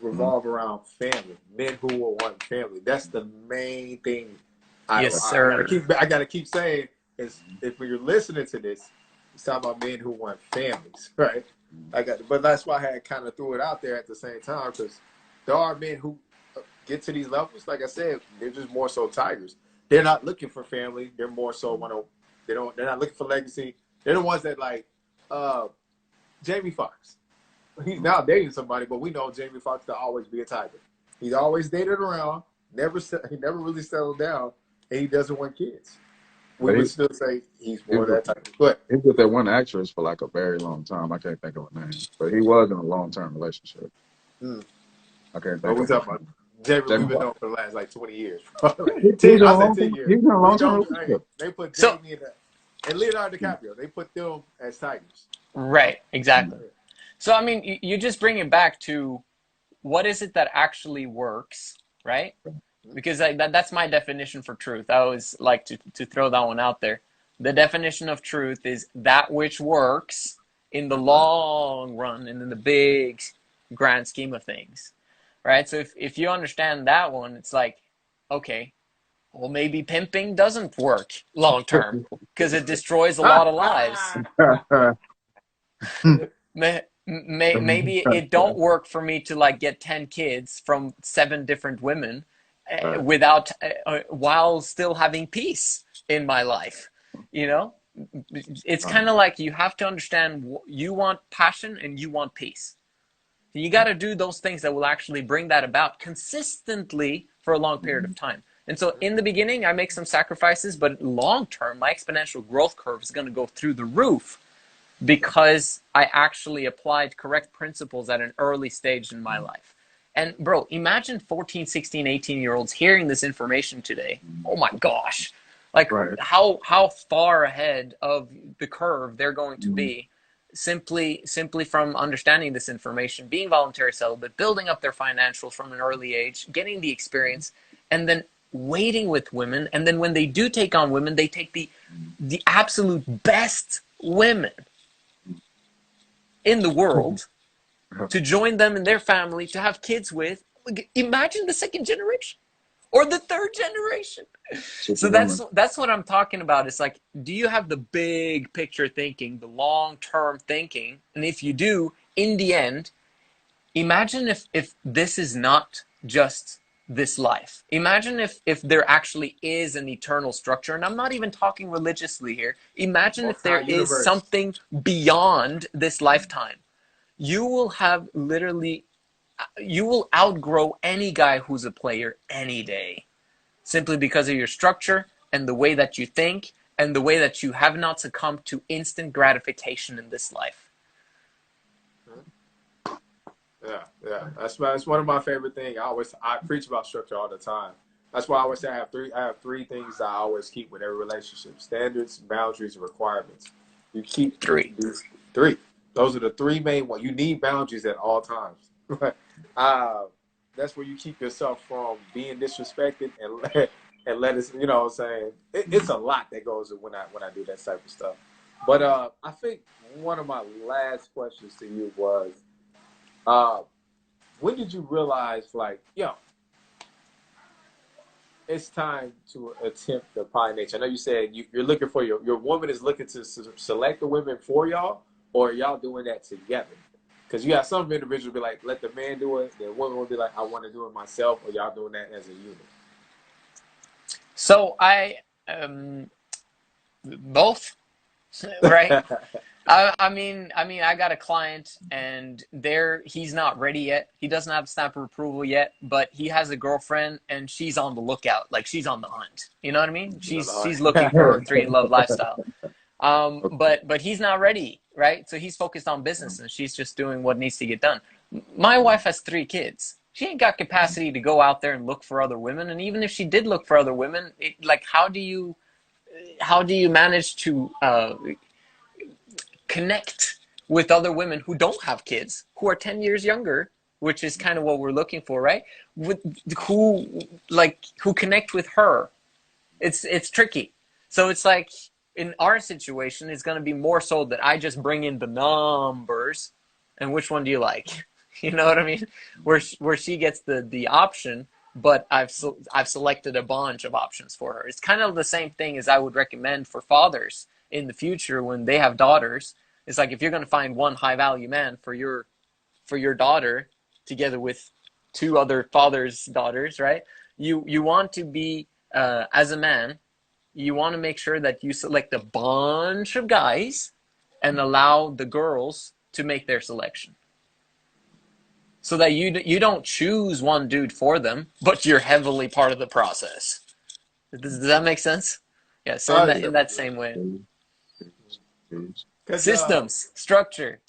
revolve around family. Men who will want family. That's the main thing. Yes, sir. I gotta keep saying is if you're listening to this, it's talking about men who want families, right? But that's why I had kind of threw it out there at the same time because there are men who get to these levels. Like I said, they're just more so tigers. They're not looking for family. They're more so they're not looking for legacy. They're the ones that like Jamie Foxx. He's now dating somebody, but we know Jamie Foxx to always be a tiger. He's always dated around. He never really settled down, and he doesn't want kids. We would still say he's more that type. But he was with that one actress for like a very long time. I can't think of her name, but he was in a long-term relationship. I can't think of her name. Jamie, we've been known for the last like 20 years. 10 years. He's in a long-term relationship. They put Jamie and Leonardo DiCaprio. They put them as tigers. Right, exactly. So, I mean, you just bring it back to what is it that actually works, right? Because that's my definition for truth. I always like to throw that one out there. The definition of truth is that which works in the long run and in the big grand scheme of things, right? So if you understand that one, it's like, okay, well, maybe pimping doesn't work long term because it destroys a lot of lives. Maybe it don't work for me to like get 10 kids from 7 different women without while still having peace in my life. You know, it's kind of like you have to understand you want passion and you want peace. You got to do those things that will actually bring that about consistently for a long period of time. And so in the beginning, I make some sacrifices, but long term, my exponential growth curve is going to go through the roof because I actually applied correct principles at an early stage in my life. And bro, imagine 14, 16, 18-year-olds hearing this information today. Oh my gosh. Like how far ahead of the curve they're going to be simply from understanding this information, being voluntary celibate, building up their financials from an early age, getting the experience, and then waiting with women. And then when they do take on women, they take the absolute best women in the world to join them in their family, to have kids with. Imagine the second generation or the third generation. So that's what I'm talking about. It's like, do you have the big picture thinking, the long-term thinking? And if you do, in the end, imagine if this is not just this life. Imagine if there actually is an eternal structure, and I'm not even talking religiously here. Imagine if there is something beyond this lifetime. You will have literally, you will outgrow any guy who's a player any day, simply because of your structure and the way that you think and the way that you have not succumbed to instant gratification in this life. Yeah. That's one of my favorite things. I preach about structure all the time. That's why I always say I have three things I always keep with every relationship: standards, boundaries, and requirements. You keep three. Those are the 3 main ones. You need boundaries at all times. That's where you keep yourself from being disrespected and let us, you know what I'm saying? It's a lot that goes when I do that type of stuff. But I think one of my last questions to you was, when did you realize, like, it's time to attempt the pie nature? I know you said you're looking for your woman is looking to select the women for y'all, or are y'all doing that together? Because you have some individuals be like, let the man do it. The woman will be like, I want to do it myself, or y'all doing that as a unit? So I, both, right? I mean, I got a client and he's not ready yet. He doesn't have stamp of approval yet, but he has a girlfriend and she's on the lookout. Like, she's on the hunt. You know what I mean? She's looking for a 3-in-love lifestyle. But he's not ready, right? So he's focused on business and she's just doing what needs to get done. My wife has 3 kids. She ain't got capacity to go out there and look for other women. And even if she did look for other women, like how do you manage to connect with other women who don't have kids, who are 10 years younger, which is kind of what we're looking for, right? With, who connect with her. It's tricky. So it's like in our situation, it's going to be more so that I just bring in the numbers, and which one do you like? You know what I mean? Where she gets the option, but I've selected a bunch of options for her. It's kind of the same thing as I would recommend for fathers in the future when they have daughters. It's like if you're going to find one high value man for your daughter, together with 2 other fathers' daughters, right? You want to be as a man, you want to make sure that you select a bunch of guys and allow the girls to make their selection. So that you don't choose one dude for them, but you're heavily part of the process. Does that make sense? Yeah, so in that same way. Systems, structure.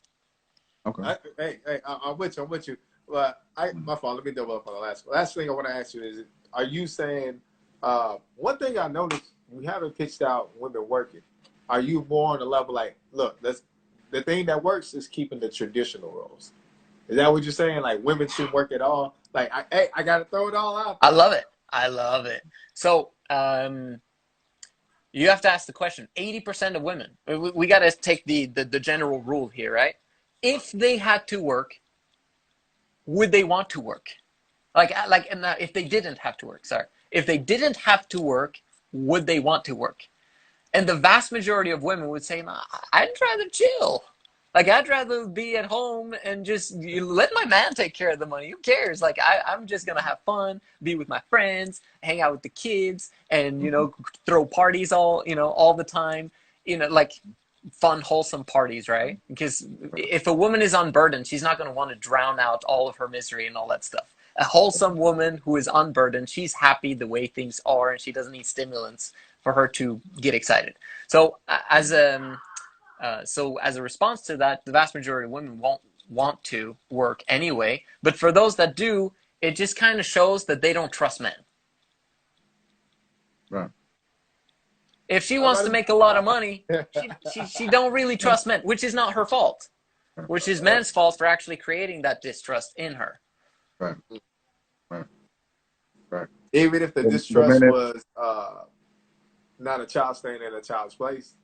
Okay. I'm with you. But my fault. Let me double up on the last thing I want to ask you is: are you saying one thing I noticed you haven't pitched out women working? Are you more on the level like, look, the thing that works is keeping the traditional roles? Is that what you're saying? Like women shouldn't work at all? Like, I got to throw it all out there. I love it. So you have to ask the question. 80% of women. We got to take the general rule here, right? If they had to work, would they want to work? And if they didn't have to work, sorry. If they didn't have to work, would they want to work? And the vast majority of women would say, nah, I'd rather chill. Like, I'd rather be at home and just let my man take care of the money. Who cares? Like, I'm just going to have fun, be with my friends, hang out with the kids, and, throw parties all the time. Like fun, wholesome parties, right? Because if a woman is unburdened, she's not going to want to drown out all of her misery and all that stuff. A wholesome woman who is unburdened, she's happy the way things are, and she doesn't need stimulants for her to get excited. So as a response to that, the vast majority of women won't want to work anyway. But for those that do, it just kind of shows that they don't trust men. Right. If she wants to make a lot of money, she don't really trust men, which is not her fault, which is men's fault for actually creating that distrust in her. Right. Even if the distrust was not a child staying in a child's place,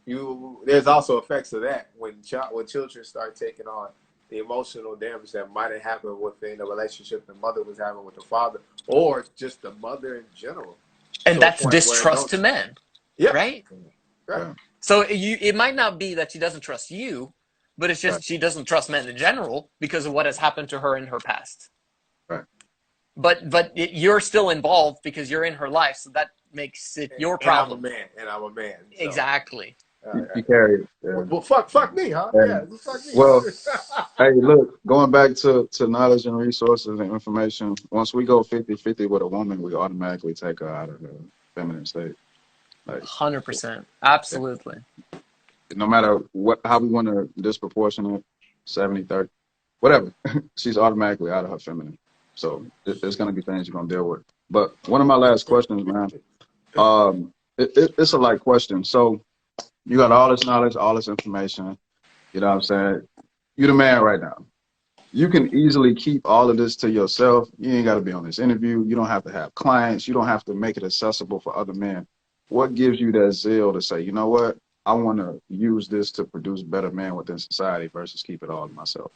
there's also effects of that when children start taking on the emotional damage that might have happened within the relationship the mother was having with the father, or just the mother in general. And that's distrust to men. Yeah. Right? So it might not be that she doesn't trust you, but it's just she doesn't trust men in general because of what has happened to her in her past. Right. But you're still involved because you're in her life, so that makes it your problem. And I'm a man. So. Exactly. You carry it. Yeah. Well, fuck me, huh? Yeah, fuck me. Well, hey, look, going back to knowledge and resources and information, once we go 50-50 with a woman, we automatically take her out of the feminine state. Like 100%. Absolutely. No matter how we want to disproportionate, 70-30, whatever, she's automatically out of her feminine. So there's going to be things you're going to deal with. But one of my last questions, man, it's a light question. So you got all this knowledge, all this information, you know what I'm saying? You're the man right now. You can easily keep all of this to yourself. You ain't got to be on this interview. You don't have to have clients. You don't have to make it accessible for other men. What gives you that zeal to say, you know what? I want to use this to produce better men within society versus keep it all to myself.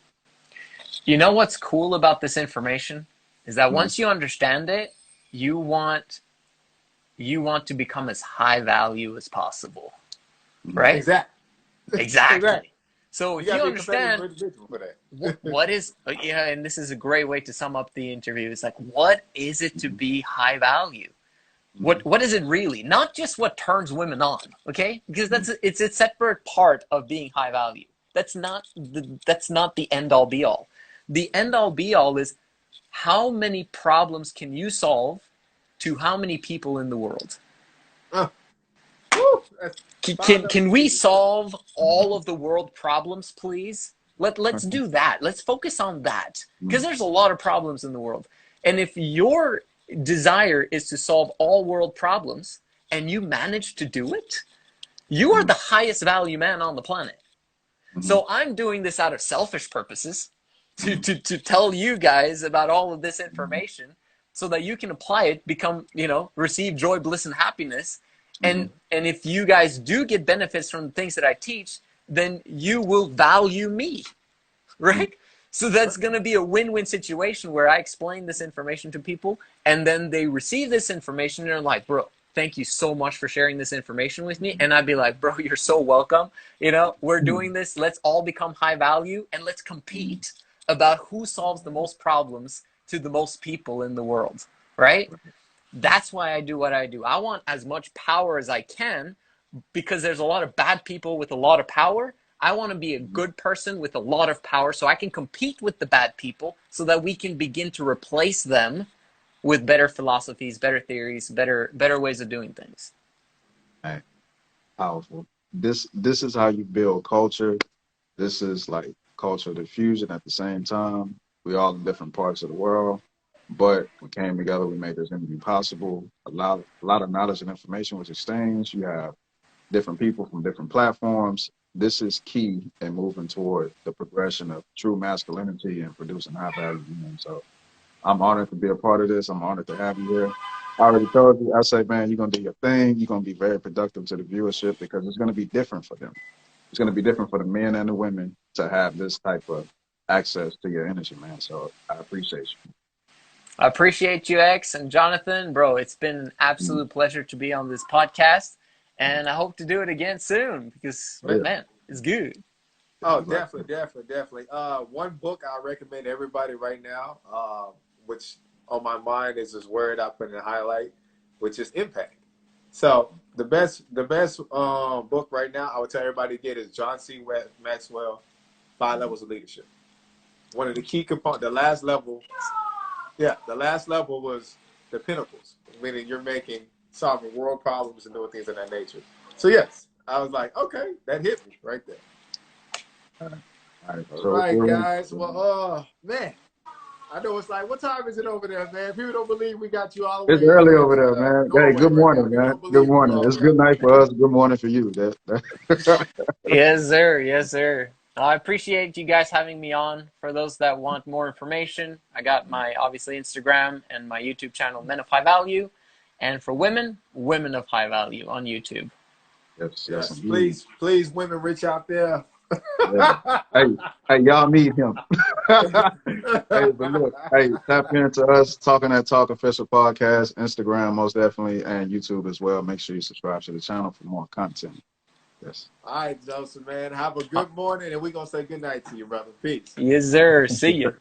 You know what's cool about this information is that once you understand it, you want to become as high value as possible, right? Exactly. So if you understand what is, and this is a great way to sum up the interview. It's like, what is it to be high value? What is it really? Not just what turns women on, okay? Because it's a separate part of being high value. That's not the end all be all. The end all be all is how many problems can you solve to how many people in the world? Can we solve all of the world problems, please? Let's do that. Let's focus on that, because there's a lot of problems in the world. And if your desire is to solve all world problems and you manage to do it, you are the highest value man on the planet. So I'm doing this out of selfish purposes to tell you guys about all of this information so that you can apply it, become, receive joy, bliss, and happiness. And if you guys do get benefits from the things that I teach, then you will value me, right? So that's going to be a win-win situation where I explain this information to people, and then they receive this information and they're like, bro, thank you so much for sharing this information with me. And I'd be like, bro, you're so welcome. We're doing this. Let's all become high value, and let's compete about who solves the most problems to the most people in the world, right? That's why I do what I do. I want as much power as I can, because there's a lot of bad people with a lot of power. I want to be a good person with a lot of power so I can compete with the bad people so that we can begin to replace them with better philosophies, better theories, better ways of doing things. Hey, powerful. This is how you build culture. This is like cultural diffusion at the same time. We all in different parts of the world, but we came together. We made this interview possible. A lot of knowledge and information was exchanged. You have different people from different platforms. This is key in moving toward the progression of true masculinity and producing high value humans. So I'm honored to be a part of this. I'm honored to have you here. I already told you, I say, man, you're going to do your thing. You're going to be very productive to the viewership, because it's going to be different for them. It's going to be different for the men and the women to have this type of access to your energy, man. So I appreciate you. I appreciate you, X, and Jonathan. Bro, it's been an absolute pleasure to be on this podcast, and I hope to do it again soon, because, man, it's good. Oh, definitely. One book I recommend everybody right now, which on my mind is this word I put in a highlight, which is impact. So the best book right now I would tell everybody to get is John C. Maxwell, 5 Levels of Leadership. One of the key components, the last level was the pinnacles, meaning you're solving world problems and doing things of that nature. So yes, I was like, okay, that hit me right there. All right, guys. Well, man, I know it's like, what time is it over there, man? People don't believe we got you all the way. It's early over there, man. Hey, good morning, man. Good morning. It's good night for us. Good morning for you. Yes, sir. Yes, sir. I appreciate you guys having me on. For those that want more information, I got my, obviously, Instagram and my YouTube channel, Men of High Value. And for women, Women of High Value on YouTube. Yes. Please, women rich out there. Yeah. Hey, y'all need him. Hey, but look, tap into us, Talking That Talk official podcast, Instagram most definitely, and YouTube as well. Make sure you subscribe to the channel for more content. Yes. All right, Joseph, man. Have a good morning, and we're gonna say good night to you, brother. Peace. Yes, sir. See you.